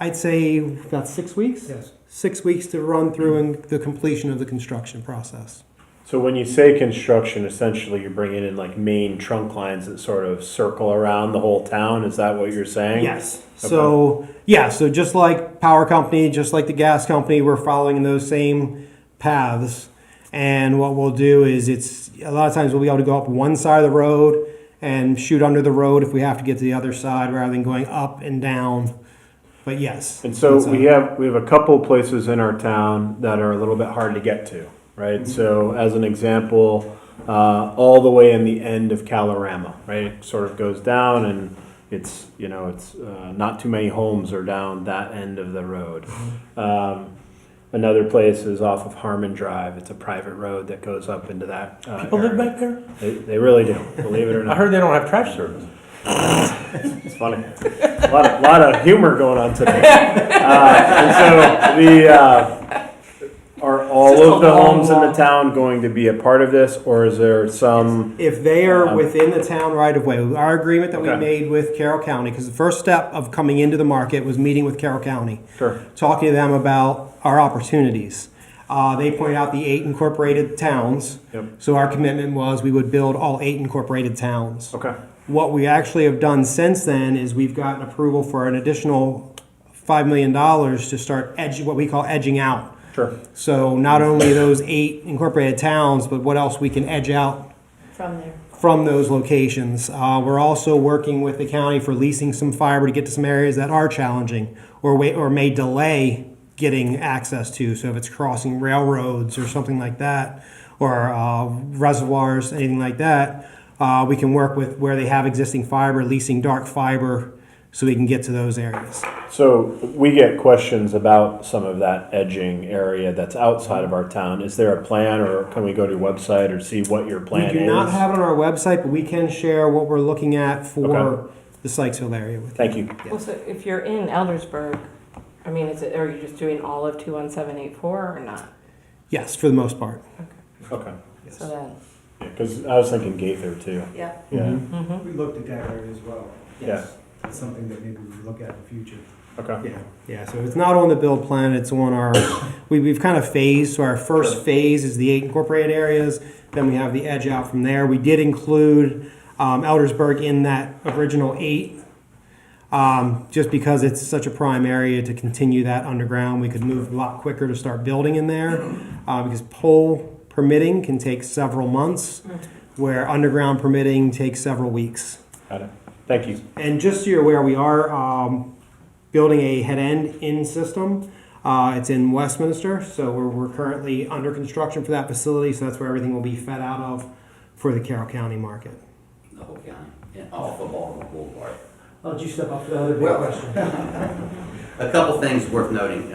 I'd say about 6 weeks? Yes. 6 weeks to run through and the completion of the construction process. So when you say construction, essentially you're bringing in like main trunk lines that sort of circle around the whole town. Is that what you're saying? Yes. So just like power company, just like the gas company, we're following those same paths. And what we'll do is a lot of times we'll be able to go up one side of the road and shoot under the road if we have to get to the other side rather than going up and down. But yes. And so we have a couple places in our town that are a little bit hard to get to, right? So as an example, all the way in the end of Calorama, right? It sort of goes down and it's not too many homes are down that end of the road. Another place is off of Harmon Drive. It's a private road that goes up into that People live area. back there? They really do, believe it or I not. heard they don't have trash service. It's funny. A lot of humor going on today. And so are all of the homes in the town going to be a part of this, or is there some? If they are within the town right of way, our agreement that we Okay. made with Carroll County, because the first step of coming into the market was meeting with Carroll County, Sure. talking to them about our opportunities. They pointed out the 8 incorporated towns. Yep. So our commitment was we would build all 8 incorporated towns. Okay. What we actually have done since then is we've gotten approval for an additional $5 million to start what we call edging out. Sure. So not only those 8 incorporated towns, but what else we can edge out From there. from those locations. We're also working with the county for leasing some fiber to get to some areas that are challenging or may delay getting access to. So if it's crossing railroads or something like that, or reservoirs, anything like that, we can work with where they have existing fiber, leasing dark fiber, so we can get to those areas. So we get questions about some of that edging area that's outside of our town. Is there a plan, or can we go to your website or see what your plan is? We do not have it on our website, but we can share what we're looking at for the Sykesville area with you. Thank you. Well, so if you're in Eldersburg, I mean, are you just doing all of 21784 or not? Yes, for the most part. Okay. Yes. So then, Because I was thinking Gaither too. Yeah. Yeah. We looked at that area as well. Yeah. It's something that maybe we look at in the future. Okay. Yeah, so it's not on the build plan, it's on our, we've kind of phased, so our first phase is the 8 incorporated areas, then we have the edge out from there. We did include Eldersburg in that original 8, just because it's such a prime area to continue that underground. We could move a lot quicker to start building in there, because pole permitting can take several months, where underground permitting takes several weeks. Got it. Thank you. And just so you're aware, we are building a head-end in system. It's in Westminster, so we're currently under construction for that facility, so that's where everything will be fed out of for the Carroll County market. The whole county, and off of Baltimore Boulevard. Why don't you step up to the other big Well, question? A couple things worth noting.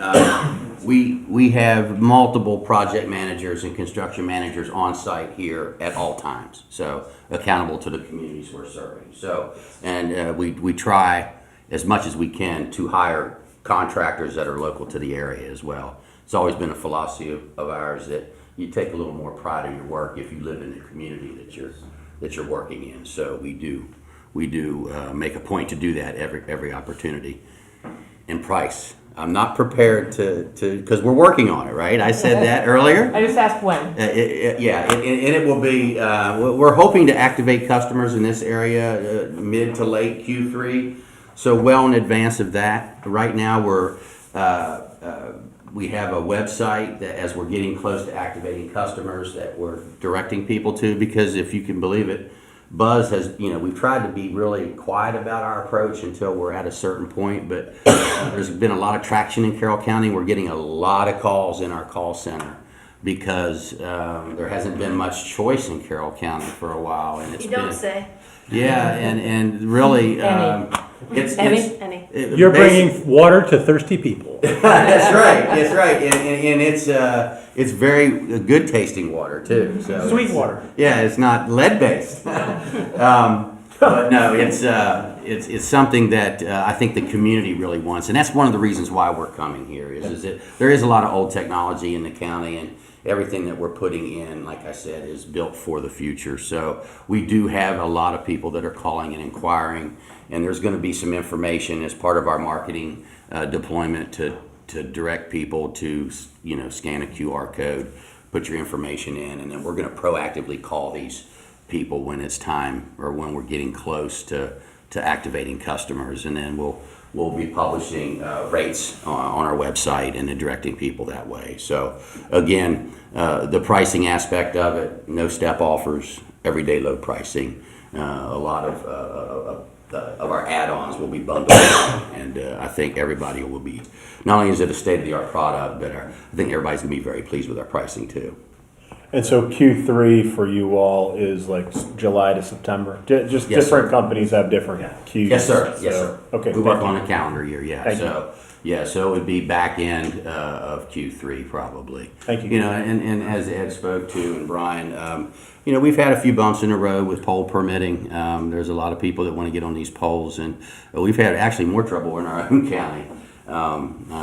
We have multiple project managers and construction managers on site here at all times, so accountable to the communities we're serving. So, and we try as much as we can to hire contractors that are local to the area as well. It's always been a philosophy of ours that you take a little more pride in your work if you live in the community that you're working in. So we do make a point to do that every opportunity. And price, I'm not prepared to because we're working on it, right? I said that earlier. I just asked when. And it will be. We're hoping to activate customers in this area mid to late Q3. So well in advance of that. Right now we have a website that, as we're getting close to activating customers, that we're directing people to, because if you can believe it, Buzz has, we've tried to be really quiet about our approach until we're at a certain point, but there's been a lot of traction in Carroll County. We're getting a lot of calls in our call center because there hasn't been much choice in Carroll County for a while, and it's say. Yeah, and really, Any. You're bringing water to thirsty people. That's right, and it's very good tasting water too. So Sweet water. Yeah, it's not lead based. But no, it's something that I think the community really wants, and that's one of the reasons why we're coming here. Is that there is a lot of old technology in the county, and everything that we're putting in, like I said, is built for the future. So we do have a lot of people that are calling and inquiring, and there's going to be some information as part of our marketing deployment to direct people to, scan a QR code, put your information in, and then we're going to proactively call these people when it's time or when we're getting close to activating customers, and then we'll be publishing rates on our website and then directing people that way. So again, the pricing aspect of it, no step offers, everyday low pricing. A lot of our add-ons will be bundled, and I think everybody will be, not only is it a state-of-the-art product, but I think everybody's going to be very pleased with our pricing too. And so Q3 for you all is like July to September. Just Yes, different sir. companies have different Qs. Yes, sir. So, Yes, sir. Okay. We work on a calendar year, yeah. Thank So it would be back end of Q3 probably. Thank you. And as Ed spoke to and Brian, we've had a few bumps in the road with pole permitting. There's a lot of people that want to get on these poles, and we've had actually more trouble in our own county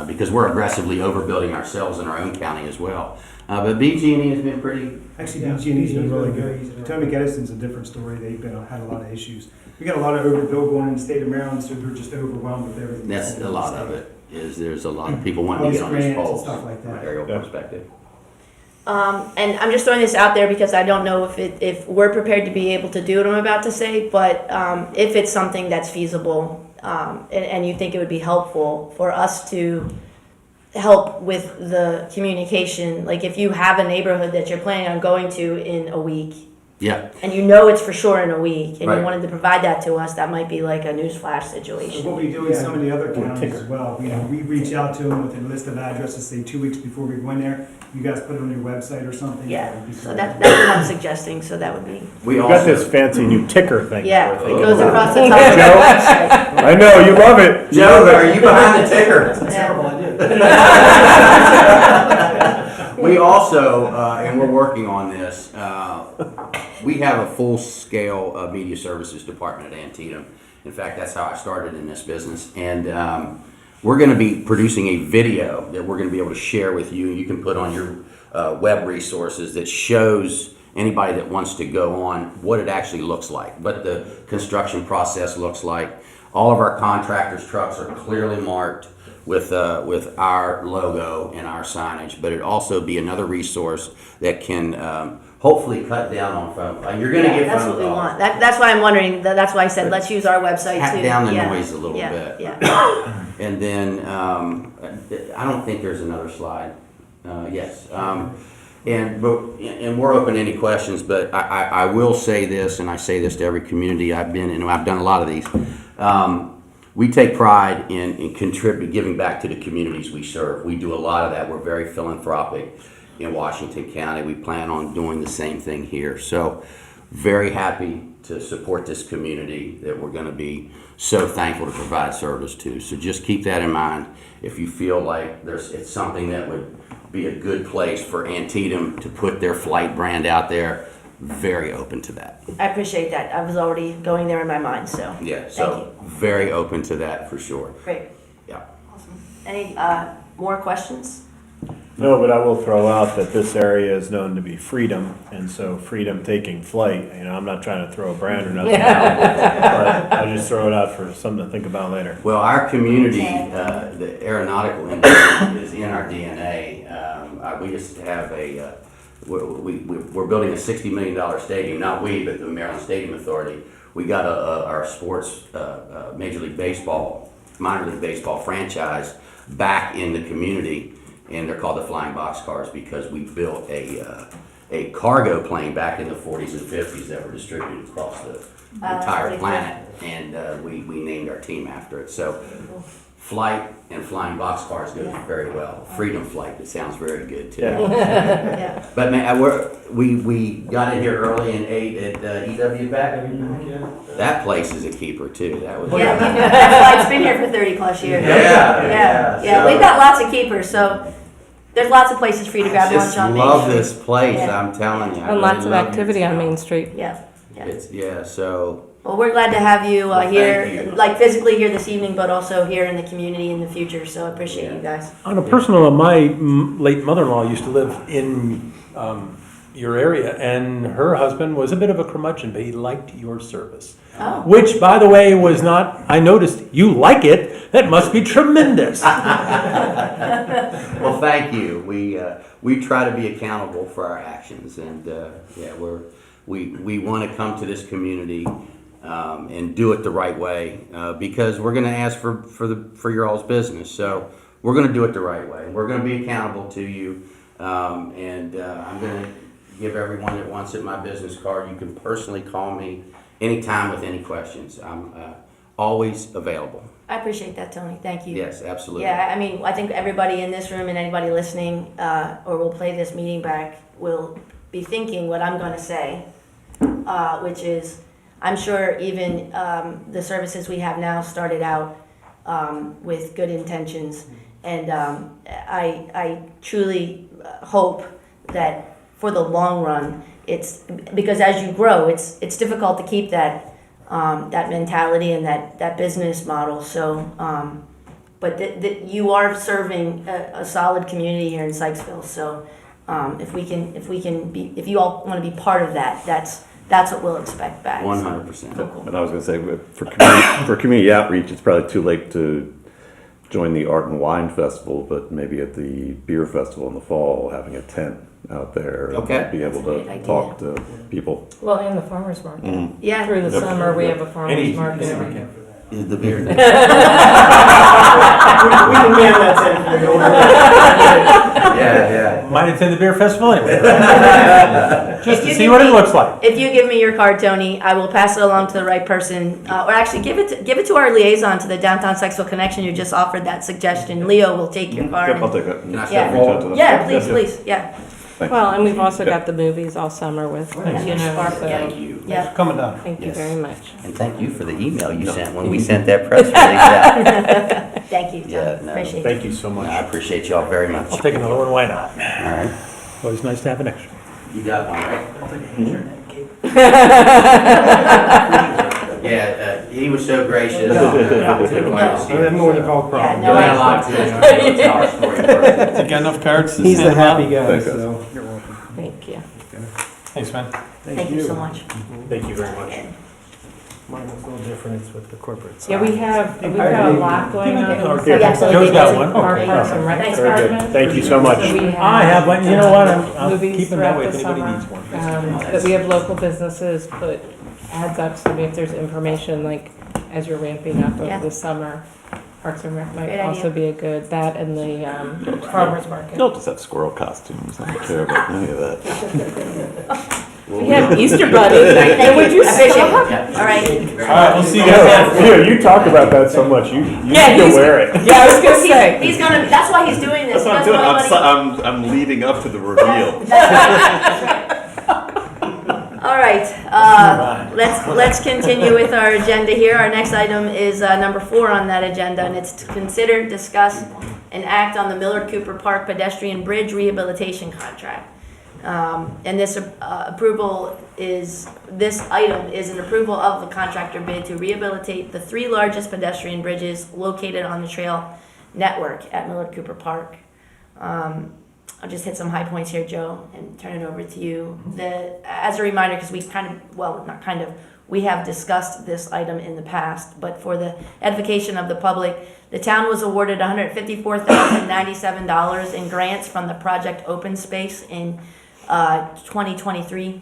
because we're aggressively overbuilding ourselves in our own county as well. But BG&E has been pretty. Actually, BG&E's been really good. Potomac Edison's a different story. They've had a lot of issues. We got a lot of overbill going in the state of Maryland, so we're just overwhelmed with everything. That's a lot of it. There's a lot of people wanting to get on these poles stuff like from that. an aerial perspective. And I'm just throwing this out there because I don't know if we're prepared to be able to do what I'm about to say, but if it's something that's feasible and you think it would be helpful for us to help with the communication, like if you have a neighborhood that you're planning on going to in a week, Yeah. and it's for sure in a week, and Right. you wanted to provide that to us, that might be like a newsflash situation. So what we do in some of the other counties as well, we reach out to them with a list of addresses, say 2 weeks before we go in there. You guys put it on your website or something. Yeah, so that's what I'm suggesting, so that would be, We You also got this fancy new ticker thing. yeah, we're it thinking goes about. across the top of the website. I know, you love it. You Joe, love it. are you behind the ticker? Terrible We also, and we're working on this, we have a full-scale media services department at Antietam. In fact, that's how I started in this business. And we're going to be producing a video that we're going to be able to share with you. You can put on your web resources that shows anybody that wants to go on what it actually looks like, what the construction process looks like. All of our contractors' trucks are clearly marked with our logo and our signage, but it'd also be another resource that can hopefully cut down on phone. You're going to get That's phone what we calls. want. That's why I'm wondering, that's why I said, let's use our website too. Cut down the Yeah. noise a little bit. Yeah. And then, I don't think there's another slide. Yes. And we're open to any questions, but I will say this, and I say this to every community I've been in, and I've done a lot of these. We take pride in giving back to the communities we serve. We do a lot of that. We're very philanthropic in Washington County. We plan on doing the same thing here. So very happy to support this community that we're going to be so thankful to provide service to. So just keep that in mind. If you feel like it's something that would be a good place for Antietam to put their flight brand out there, very open to that. I appreciate that. I was already going there in my mind, so. Yeah, Thank so you. very open to that for sure. Great. Yeah. Awesome. Any more questions? No, but I will throw out that this area is known to be Freedom, and so Freedom taking flight. You know, I'm not trying to throw a brand or nothing out, but I just throw it out for something to think about later. Well, our community, the aeronautical industry is in our DNA. We just have we're building a $60 million stadium, not we, but the Maryland Stadium Authority. We got our sports Major League Baseball, minor league baseball franchise back in the community, and they're called the Flying Boxcars because we built a cargo plane back in the 40s and 50s that were distributed across the entire planet, and we named our team after it. So flight and flying boxcars goes very well. Freedom flight, it sounds very good too. Yeah. But man, we got in here early and ate at EW Back. That place is a keeper too. That was Yeah, that's why it's been here for 30 plus years. Yeah. Yeah. We've got lots of keepers, so there's lots of places for you to grab lunch on Main I love Street. this place. Yeah. I'm telling you. I And lots really of love activity it. on Main Street. Yeah. So Well, we're glad to have you Well, here, thank you. like physically here this evening, but also here in the community in the future. So I appreciate you guys. On a personal note, my late mother-in-law used to live in your area, and her husband was a bit of a curmudgeon, but he liked your service. Oh. Which, by the way, was not, I noticed you like it. That must be tremendous. well, thank you. We try to be accountable for our actions, and we want to come to this community and do it the right way because we're going to ask for your all's business. So we're going to do it the right way. We're going to be accountable to you, and I'm going to give everyone that wants it my business card. You can personally call me anytime with any questions. I'm always available. I appreciate that, Tony. Thank you. Yes, absolutely. Yeah, I mean, I think everybody in this room and anybody listening or will play this meeting back will be thinking what I'm going to say, which is I'm sure even the services we have now started out with good intentions. And I truly hope that for the long run, it's because as you grow, it's difficult to keep that mentality and that business model. So, but you are serving a solid community here in Sykesville. So, if you all want to be part of that, that's what we'll expect back. 100%. Cool. And I was going to say, for community outreach, it's probably too late to join the Art and Wine Festival, but maybe at the beer festival in the fall, having a tent out there and Okay. be able That's a to great talk to people. Well, and the farmer's market. Mhm. Yeah. Through the Yep. summer, we have a farmer's market Any- every year. The beer. We can man that tent for you. Yeah. Might attend the beer festival anyway. Just If to you see give what it me- looks like. If you give me your card, Tony, I will pass it along to the right person, or actually give it to our liaison to the Downtown Sykesville Connection who just offered that suggestion. Leo will take your card. Yep, I'll take it. Can I Yeah. step Reach out to forward? them. Yeah, please, Yep. please, yeah. Thanks. Well, and we've also got the movies all summer with, you know, so Thank you. Thanks Yeah. for coming down. thank you Yes. very much. And thank you for the email you sent when we sent that press release out. Thank you, Yeah, Tony. no. Appreciate it. Thank you so much. I appreciate y'all very much. I'll take another one, why not? All right. Always nice to have an extra. You got one, right? Yeah, he was so gracious. I'm going to call Yeah, Crawford. no, You had a lot to tell our story first. You got enough cards to He's the send happy out? guy, Thanks, guys. so. Thank you. Thanks, man. Thank you so much. Thank you very much. Mine is a little different, it's with the corporate side. Yeah, we've got a lot going on. Okay. Yeah, so Joe's they got can- one. Our Okay. Parks and Rec Thanks, Very good. Department. Thank you so much. So we I have one. You know what? I'm movies keeping that way throughout if the anybody summer. needs one. That we have local businesses put ads up, so if there's information, like, as you're ramping up Yeah. over the summer, Parks and Rec Great might also idea. be a good, that and the farmer's market. They'll just have squirrel costumes. I don't care about any of that. We have Easter bunnies, and would you Appreciate stop? it. All right. All right, we'll see you guys. Yeah, you talk about that so much, you Yeah, need to he's- wear it. Yeah, I was gonna say. He's gonna, that's why he's doing this. That's what I'm He doing. doesn't want anybody- I'm leading up to the reveal. All right, let's continue with our agenda here. Our next item is number 4 on that agenda, and it's to consider, discuss, and act on the Millard Cooper Park pedestrian bridge rehabilitation contract. And this item is an approval of the contractor bid to rehabilitate the 3 largest pedestrian bridges located on the trail network at Millard Cooper Park. I'll just hit some high points here, Joe, and turn it over to you. As a reminder, because we have discussed this item in the past, but for the edification of the public, the town was awarded $154,097 in grants from the Project Open Space in 2023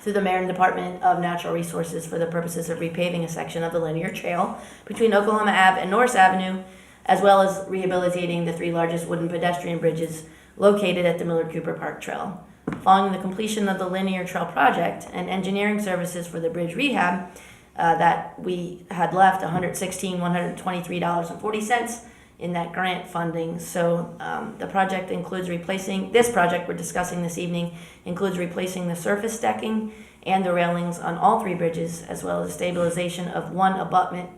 through the Maryland Department of Natural Resources for the purposes of repaving a section of the linear trail between Oklahoma Ave and Norris Avenue, as well as rehabilitating the 3 largest wooden pedestrian bridges located at the Millard Cooper Park Trail. Following the completion of the linear trail project and engineering services for the bridge rehab, that we had left $123,40 in that grant funding. So the project includes this project we're discussing this evening includes replacing the surface decking and the railings on all 3 bridges, as well as stabilization of one abutment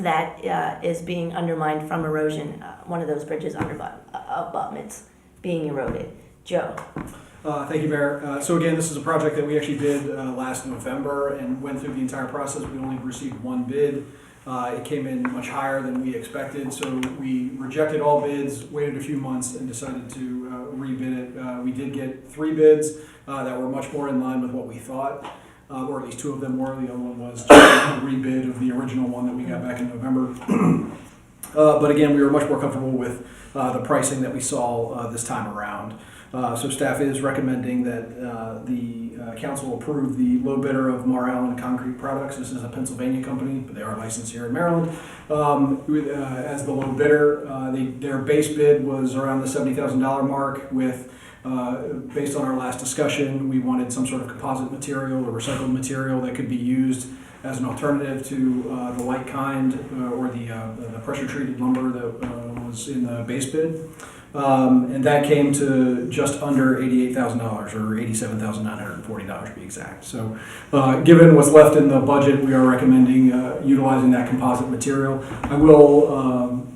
that is being undermined from erosion. One of those bridges abutments being eroded. Joe. Thank you, Mayor. So again, this is a project that we actually did last November and went through the entire process. We only received 1 bid. It came in much higher than we expected, so we rejected all bids, waited a few months, and decided to rebid it. We did get 3 bids that were much more in line with what we thought, or at least 2 of them were. The other one was just a rebid of the original one that we got back in November. But again, we were much more comfortable with the pricing that we saw this time around. So staff is recommending that the council approve the low bidder of Mar Allen Concrete Products. This is a Pennsylvania company, but they are licensed here in Maryland. As the low bidder, their base bid was around the $70,000 mark. With based on our last discussion, we wanted some sort of composite material or recycled material that could be used as an alternative to the light kind or the pressure treated lumber that was in the base bid. And that came to just under $88,000 or $87,940 to be exact. So given what's left in the budget, we are recommending utilizing that composite material. I will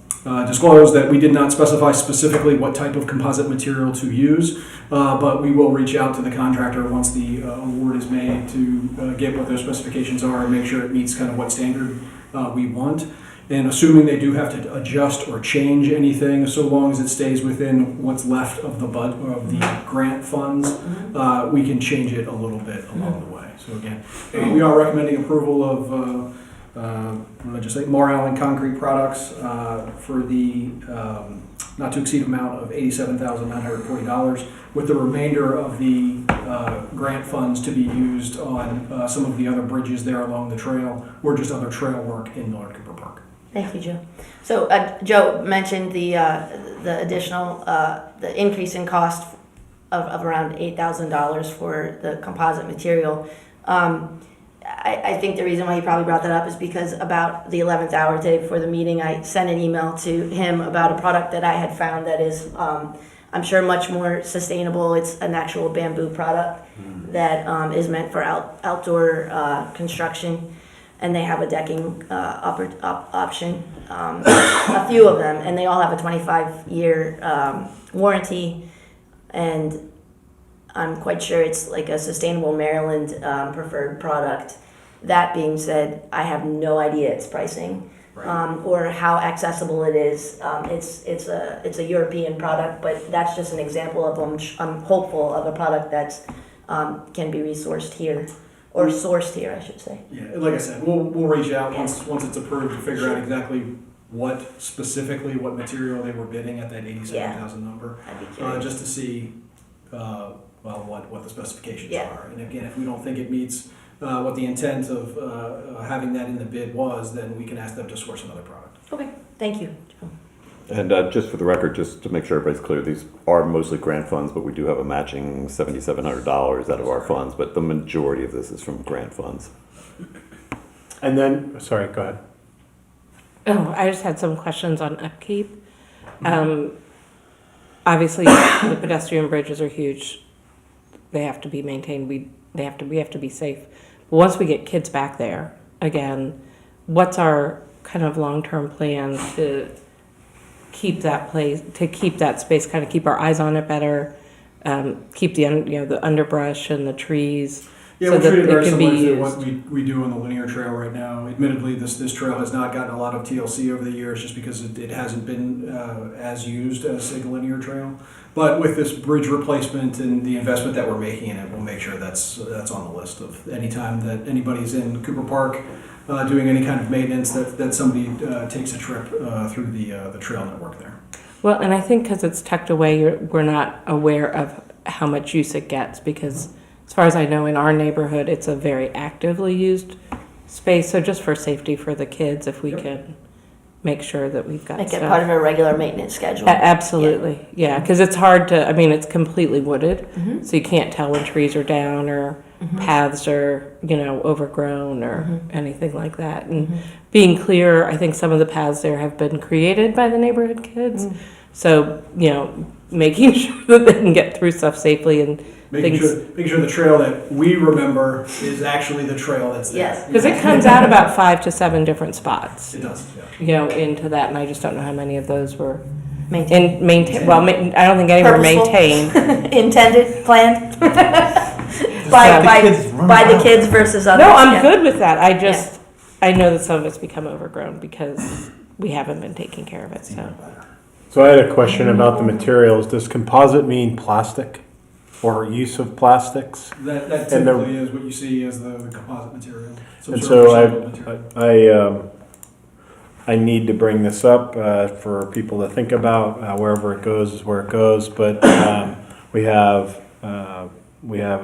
disclose that we did not specify specifically what type of composite material to use, but we will reach out to the contractor once the award is made to get what those specifications are and make sure it meets kind of what standard we want. And assuming they do have to adjust or change anything, so long as it stays within what's left of the grant funds, we can change it a little bit along the way. So again, we are recommending approval of Mar Allen Concrete Products for the not to exceed amount of $87,940, with the remainder of the grant funds to be used on some of the other bridges there along the trail or just other trail work in Millard Cooper Park. Thank you, Joe. So Joe mentioned the additional, the increase in cost of around $8,000 for the composite material. I think the reason why he probably brought that up is because about the 11th hour today before the meeting, I sent an email to him about a product that I had found that is, I'm sure, much more sustainable. It's an actual bamboo product that is meant for outdoor construction. And they have a decking option, a few of them, and they all have a 25-year warranty, and I'm quite sure it's like a sustainable Maryland preferred product. That being said, I have no idea its pricing or how accessible it is. It's a European product, but that's just an example of them. I'm hopeful of a product that's can be resourced here. or sourced here, I should say. Yeah, like I said, we'll reach out once it's approved to figure out exactly what material they were bidding at that 87,000 number, I'd be curious. just to see, what the specifications Yeah. are. And again, if we don't think it meets what the intent of having that in the bid was, then we can ask them to source another product. Okay, thank you. And just for the record, just to make sure everybody's clear, these are mostly grant funds, but we do have a matching $7,700 out of our funds, but the majority of this is from grant funds. And then, sorry, go ahead. Oh, I just had some questions on upkeep. Obviously, the pedestrian bridges are huge. They have to be maintained. We have to be safe. But once we get kids back there, again, what's our kind of long-term plan to keep that space, kind of keep our eyes on it better, keep the underbrush and the trees. Yeah, so we treat it that very it can similar be to what used. we do on the linear trail right now. Admittedly, this trail has not gotten a lot of TLC over the years just because it hasn't been as used as, say, the linear trail. But with this bridge replacement and the investment that we're making in it, we'll make sure that's on the list of any time that anybody's in Cooper Park doing any kind of maintenance, that somebody takes a trip through the trail network there. Well, and I think because it's tucked away, we're not aware of how much use it gets because, as far as I know, in our neighborhood, it's a very actively used space. So just for safety for the kids, if we can make sure that we've got Make stuff. it part of a regular maintenance schedule. Absolutely, yeah, because it's hard to. I mean, it's completely wooded, Mhm. so you can't tell when trees are down or paths are, overgrown or anything like that. And being clear, I think some of the paths there have been created by the neighborhood kids. So, making sure that they can get through stuff safely and Making sure the trail that we remember is actually the trail that's there. Yes. because it comes out about 5 to 7 different spots, It does, yeah. into that, and I just don't know how many of those were Maintain. Well, I don't think any were Purposeful. maintained. Intended, planned? let by the kids versus others. No, I'm yeah. good with that. I know that some of it's become overgrown because we haven't been taking care of it. So I had a question about the materials. Does composite mean plastic or use of plastics? That And the- typically is what you see as the composite material. Some And sort of so recycled material. I need to bring this up for people to think about. Wherever it goes is where it goes. But we have a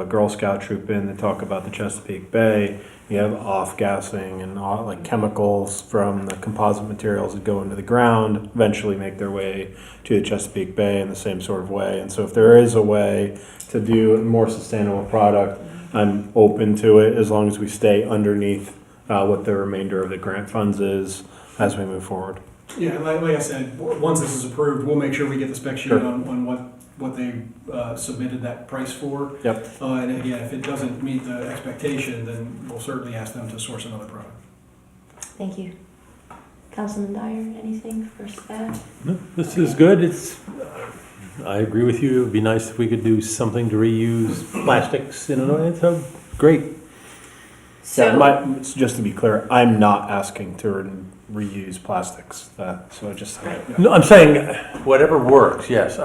Girl Scout troop in to talk about the Chesapeake Bay. You have off-gassing and like chemicals from the composite materials that go into the ground, eventually make their way to the Chesapeake Bay in the same sort of way. And so if there is a way to do a more sustainable product, I'm open to it as long as we stay underneath what the remainder of the grant funds is as we move forward. Yeah, like I said, once this is approved, we'll make sure we get the spec sheet Sure. on what they submitted that price for. Yep. And again, if it doesn't meet the expectation, then we'll certainly ask them to source another product. Thank you. Councilman Dyer, anything for staff? No, this is good. I agree with you. It would be nice if we could do something to reuse plastics. It's great. So, Just to be clear, I'm not asking to reuse plastics. So just No, I'm saying whatever works. Yes.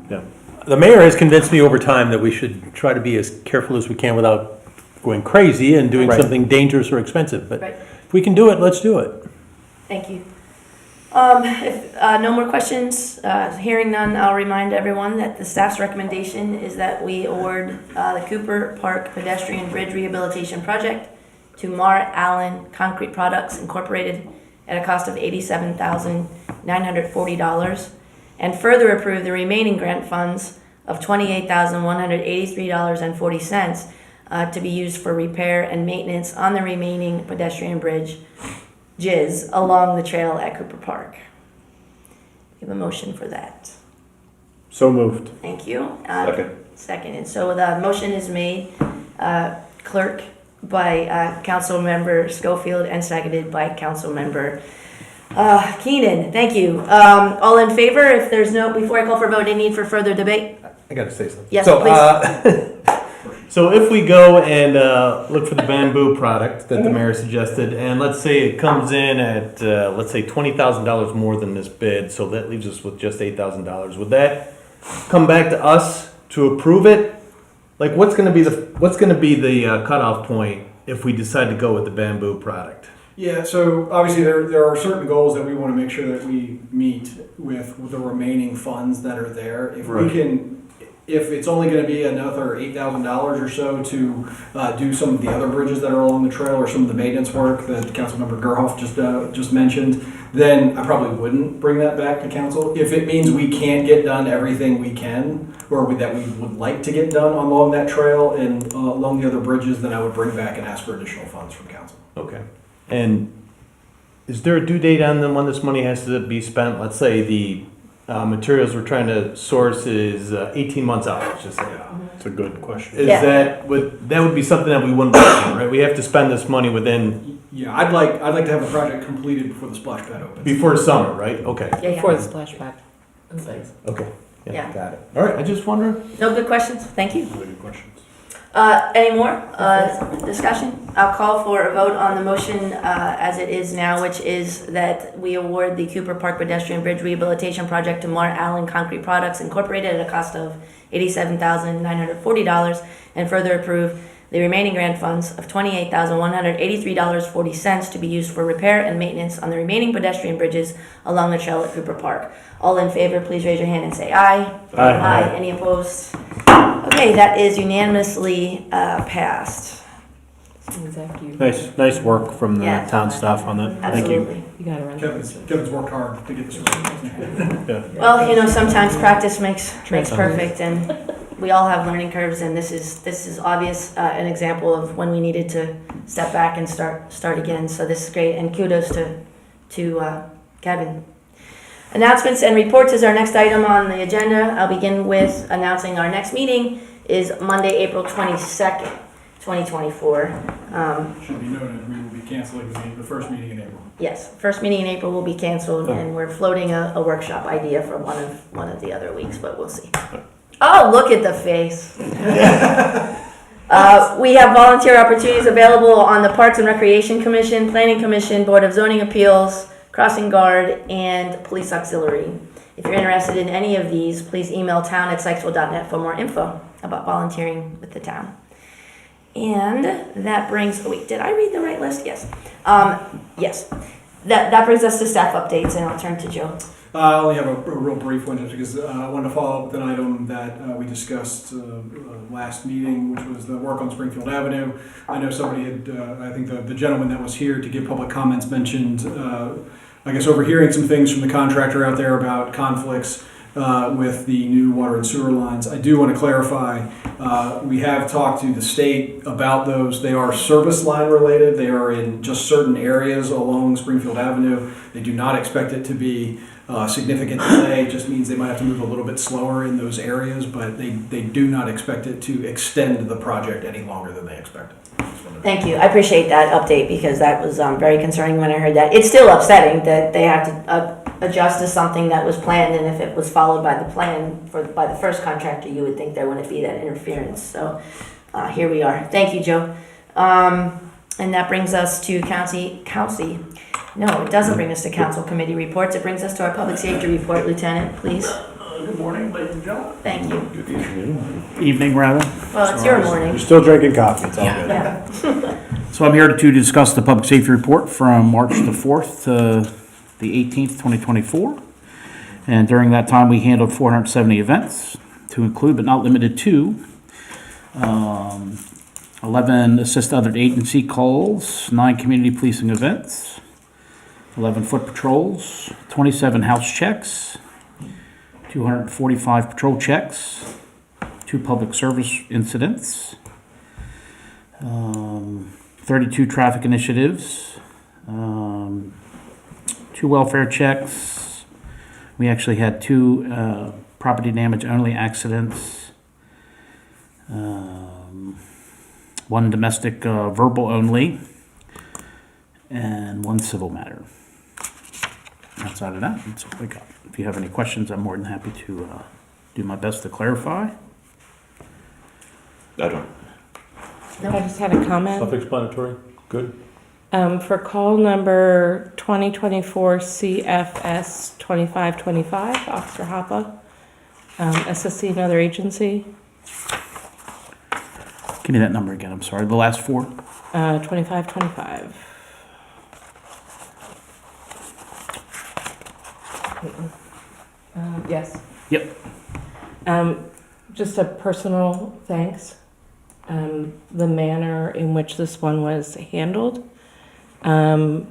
Yeah. The mayor has convinced me over time that we should try to be as careful as we can without going crazy and doing Right. something dangerous or expensive. But Right. if we can do it, let's do it. thank you. If no more questions, hearing none, I'll remind everyone that the staff's recommendation is that we award the Cooper Park Pedestrian Bridge Rehabilitation Project to Mar Allen Concrete Products Incorporated at a cost of $87,940, and further approve the remaining grant funds of $28,183.40 to be used for repair and maintenance on the remaining pedestrian bridges along the trail at Cooper Park. We have a motion for that. So moved. Thank you. Second. Seconded. So the motion is made, clerk, by Council Member Schofield and seconded by Council Member Keenan. Thank you. All in favor? If there's before I call for a vote, any need for further debate? I got to say something. Yes, so, please. So if we go and look for the bamboo product that the mayor suggested, and let's say it comes in at, let's say $20,000 more than this bid, so that leaves us with just $8,000. Would that come back to us to approve it? Like, what's going to be the cutoff point if we decide to go with the bamboo product? Yeah, so obviously there are certain goals that we want to make sure that we meet with the remaining funds that are there. If we Right. can, if it's only going to be another $8,000 or so to do some of the other bridges that are along the trail or some of the maintenance work that Councilmember Gerhoff just mentioned, then I probably wouldn't bring that back to council. If it means we can't get done everything we can, or that we would like to get done along that trail and along the other bridges, then I would bring back and ask for additional funds from council. Okay. And is there a due date on when this money has to be spent? Let's say the materials we're trying to source is 18 months out, let's just say. It's a good question. Is Yeah. that would be something that we wouldn't do, right? We have to spend this money within Yeah, I'd like to have the project completed before the splash pad opens. before summer, right? Okay. Yeah, Before yeah. the splash pad. Okay. Yeah. Got it. All right. I just wonder. No good questions? Thank you. Really good questions. Any more discussion? I'll call for a vote on the motion as it is now, which is that we award the Cooper Park Pedestrian Bridge Rehabilitation Project to Mart Allen Concrete Products Incorporated at a cost of $87,940 and further approve the remaining grant funds of $28,183.40 to be used for repair and maintenance on the remaining pedestrian bridges along the trail at Cooper Park. All in favor, please raise your hand and say aye. Aye. Any opposed? Okay, that is unanimously passed. Nice work from the Yeah. town staff on that. Thank you. Absolutely. You got to run. Kevin's worked hard to get this right. Well, sometimes practice makes perfect, and we all have learning curves, and this is obvious an example of when we needed to step back and start again. So this is great, and kudos to Kevin. Announcements and reports is our next item on the agenda. I'll begin with announcing our next meeting is Monday, April 22nd, 2024. Should be noted, we will be canceling the first meeting in April. Yes, first meeting in April will be canceled, and we're floating a workshop idea for one of the other weeks, but we'll see. Oh, look at the face. We have volunteer opportunities available on the Parks and Recreation Commission, Planning Commission, Board of Zoning Appeals, Crossing Guard, and Police Auxiliary. If you're interested in any of these, please email town@sykesville.net for more info about volunteering with the town. And that brings, did I read the right list? Yes. Yes. That brings us to staff updates, and I'll turn to Joe. I only have a real brief one just because I wanted to follow up with an item that we discussed last meeting, which was the work on Springfield Avenue. I know somebody had, I think the gentleman that was here to give public comments mentioned, I guess, overhearing some things from the contractor out there about conflicts with the new water and sewer lines. I do want to clarify, we have talked to the state about those. They are service line related. They are in just certain areas along Springfield Avenue. They do not expect it to be significant delay. It just means they might have to move a little bit slower in those areas, but they do not expect it to extend the project any longer than they expected. Thank you. I appreciate that update because that was very concerning when I heard that. It's still upsetting that they have to adjust to something that was planned, and if it was followed by the plan by the first contractor, you would think there wouldn't be that interference. So here we are. Thank you, Joe. And that brings us to No, it doesn't bring us to council committee reports. It brings us to our public safety report. Lieutenant, please. Good morning, ladies and gentlemen. Thank you. Evening, rather. Well, it's your morning. You're still drinking coffee. It's all good. Yeah. So I'm here to discuss the public safety report from March the 4th to the 18th, 2024. And during that time, we handled 470 events, to include but not limited to 11 assist other agency calls, 9 community policing events, 11 foot patrols, 27 house checks, 245 patrol checks, 2 public service incidents, 32 traffic initiatives, 2 welfare checks. We actually had 2 property damage only accidents, 1 domestic verbal only, and 1 civil matter. Outside of that, that's all I got. If you have any questions, I'm more than happy to do my best to clarify. I don't. I just had a comment. Self-explanatory. Good. For call number 2024 CFS 2525, Officer Hoppe, SSC, another agency. Give me that number again, I'm sorry, the last four. 2525. Yes. Yep. Just a personal thanks. The manner in which this one was handled, and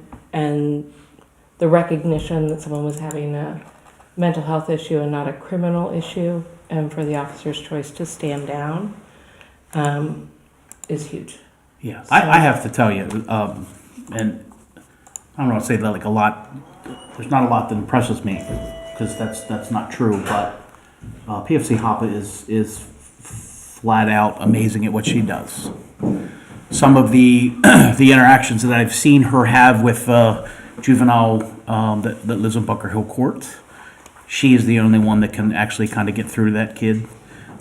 the recognition that someone was having a mental health issue and not a criminal issue, and for the officer's choice to stand down, is huge. Yeah, I have to tell you, and I don't want to say that like a lot, there's not a lot that impresses me, because that's not true, but PFC Hoppa is flat out amazing at what she does. Some of the the interactions that I've seen her have with juvenile that lives in Bunker Hill Court, she is the only one that can actually kind of get through to that kid.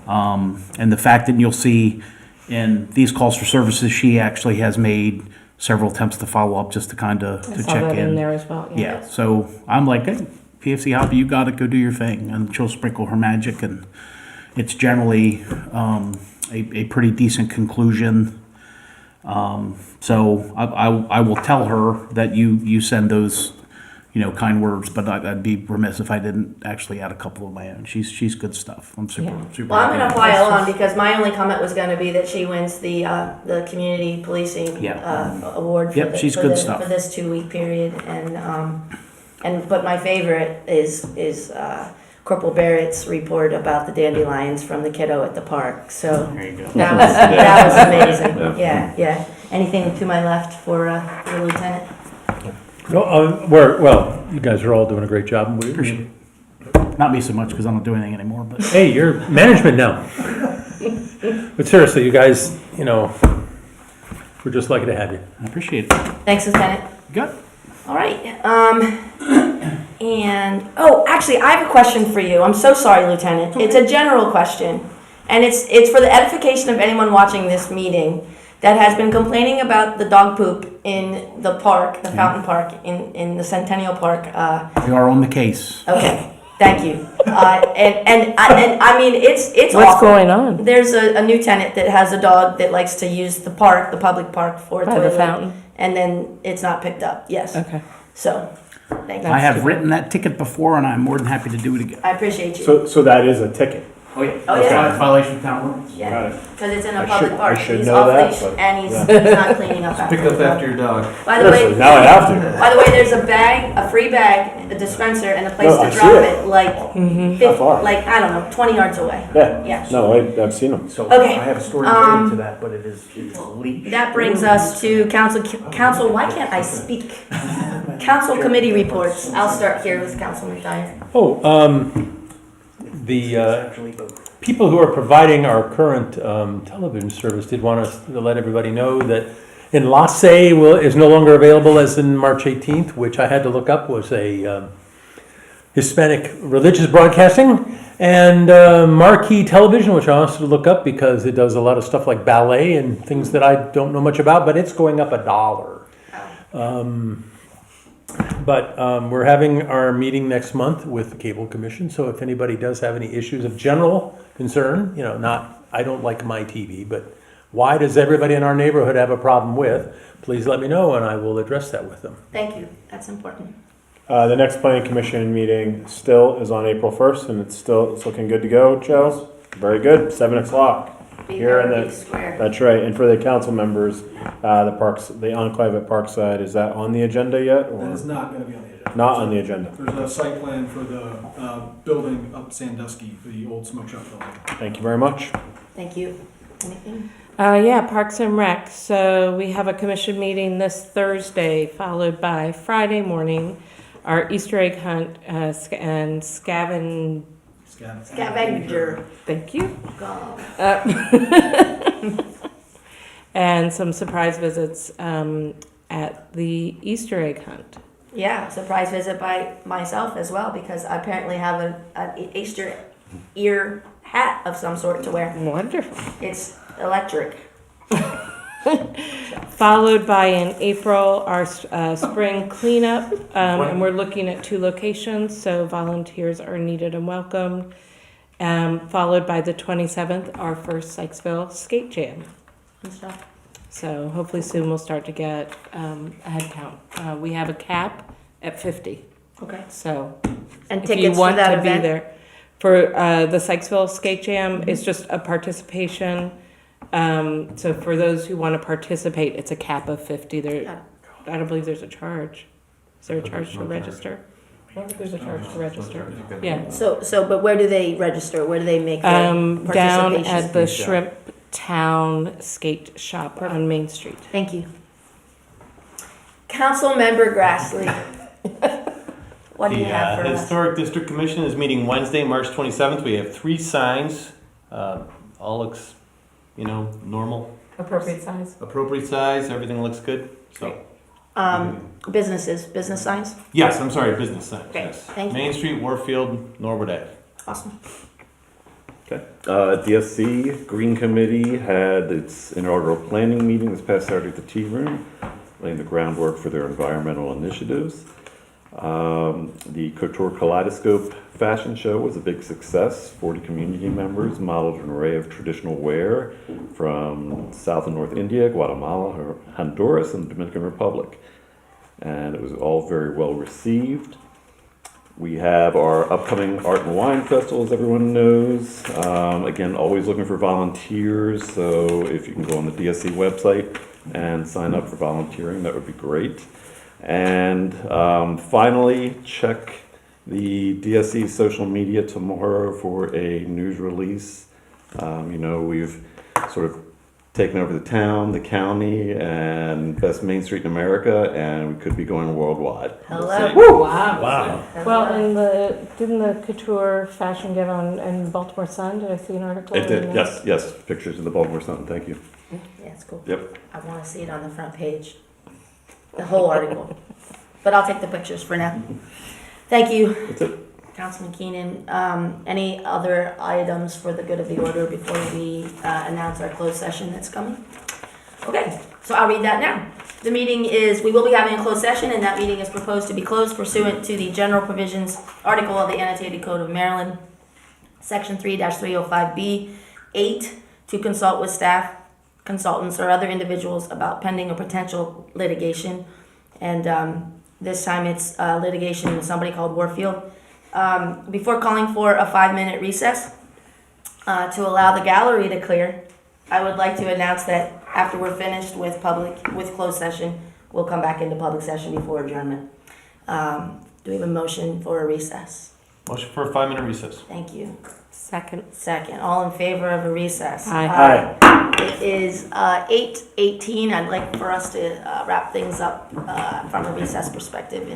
And the fact that you'll see in these calls for services, she actually has made several attempts to follow up just to kind of I to saw check that in. in there as well. Yeah, so I'm like, hey, PFC Hoppa, you got to go do your thing, and she'll sprinkle her magic, and it's generally a pretty decent conclusion. So I will tell her that you send those, kind words, but I'd be remiss if I didn't actually add a couple of my own. She's good stuff. I'm super. Well, I'm going to happy. pile on because my only comment was going to be that she wins the community policing award Yep, she's good stuff. for this 2-week period, but my favorite is Corporal Barrett's report about the dandelions from the kiddo at the park. So There you go. that was amazing. Yeah. Anything to my left for the lieutenant? No, you guys are all doing a great job. Appreciate it. Not me so much because I don't do anything anymore. But Hey, you're management now. But seriously, you guys, we're just lucky to have you. I appreciate it. Thanks, Lieutenant. Good. All right. Actually, I have a question for you. I'm so sorry, Lieutenant. It's a general question, and it's for the edification of anyone watching this meeting that has been complaining about the dog poop in the park, the fountain park in the Centennial Park. We are on the case. Okay. Thank you. And I mean, it's What's awful. going on? There's a new tenant that has a dog that likes to use the public park for a By the toilet, fountain? and then it's not picked up. Yes. Okay. So, thank you. I have written that ticket before, and I'm more than happy to do it again. I appreciate you. So that is a ticket. Oh yeah. Oh, yeah. It's violation of town ordinance. Yeah. Got it. Because it's in a I public should- park. I should He's know off that, leash but- and he's not cleaning up after. Pick up after your dog. By the way, Seriously, now I have to. By the way, there's a free bag, a dispenser, and a place No, I to see drop it. it, like, How far? like I don't know, 20 yards away. Yeah. Yeah. No, I've seen them. So Okay, I have a story um, related to that, but it's leaked. That brings us to council. Why can't I speak? Council committee reports. I'll start here with Councilman Dyer. The people who are providing our current television service did want us to let everybody know that in Lasse is no longer available as in March 18th, which I had to look up was a Hispanic religious broadcasting, and Marquee Television, which I also had to look up because it does a lot of stuff like ballet and things that I don't know much about, but it's going up $1. But we're having our meeting next month with the Cable Commission, so if anybody does have any issues of general concern, I don't like my TV, but why does everybody in our neighborhood have a problem with, please let me know and I will address that with them. Thank you. That's important. The next planning commission meeting still is on April 1st, and it's looking good to go, Joe. Very good, 7 o'clock. Be Here in there, the be square. That's right. And for the council members, the enclave at Parkside, is that on the agenda yet? Or That is not going to be on the agenda. not on the agenda? There's a site plan for the building up Sandusky, the old smoke shop building. Thank you very much. Thank you. Anything? Parks and Rec. So we have a commission meeting this Thursday, followed by Friday morning, our Easter egg hunt and Scavenger. Thank you. Go. And some surprise visits at the Easter egg hunt. Yeah, surprise visit by myself as well because I apparently have an Easter ear hat of some sort to wear. Wonderful. It's electric. Followed by in April, our spring cleanup, and we're looking at 2 locations, so volunteers are needed and welcomed. Followed by the 27th, our first Sykesville Skate Jam. and stuff. So hopefully soon we'll start to get a head count. We have a cap at 50. Okay. So And if you tickets for want that to be event? there. For the Sykesville Skate Jam, it's just a participation. So for those who want to participate, it's a cap of 50. I don't believe there's a charge. Is there a charge to register? I don't think there's a charge to register. Yeah. But where do they register? Where do they make their Down participation? at the Shrimp Town Skate Shop on Main Street. Thank you. Councilmember Grassley. What do you have for The us? Historic District Commission is meeting Wednesday, March 27th. We have 3 signs. All looks, normal. Appropriate size. Appropriate size. Everything looks good. So. Business signs? Yes, I'm sorry, business signs. Okay, Yes. thank you. Main Street, Warfield, Norwood Ave. Awesome. Okay. DSC Green Committee had its inaugural planning meeting this past Saturday at the Tea Room, laying the groundwork for their environmental initiatives. The Couture Kaleidoscope fashion show was a big success. 40 community members modeled an array of traditional wear from South and North India, Guatemala, Honduras, and the Dominican Republic. And it was all very well received. We have our upcoming Art and Wine Festival, as everyone knows. Again, always looking for volunteers, so if you can go on the DSC website and sign up for volunteering, that would be great. And finally, check the DSC social media tomorrow for a news release. We've sort of taken over the town, the county, and best Main Street in America, and we could be going worldwide. Hello. We'll see. Wow. Well, and didn't the couture fashion get on in the Baltimore Sun? Did I see an article? It did, yes. Pictures in the Baltimore Sun, thank you. Yeah, it's cool. Yep. I want to see it on the front page. The whole article. But I'll take the pictures for now. Thank you. That's it. Councilman Keenan. Any other items for the good of the order before we announce our closed session that's coming? Okay, so I'll read that now. We will be having a closed session, and that meeting is proposed to be closed pursuant to the general provisions article of the Annotated Code of Maryland, Section 3-305B, 8, to consult with staff, consultants, or other individuals about pending or potential litigation. And this time it's litigation with somebody called Warfield. Before calling for a 5-minute recess to allow the gallery to clear, I would like to announce that after we're finished with closed session, we'll come back into public session before adjournment. Do we have a motion for a recess? Motion for a 5-minute recess. Thank you. Second. All in favor of a recess? Aye. It is 8:18. I'd like for us to wrap things up from a recess perspective.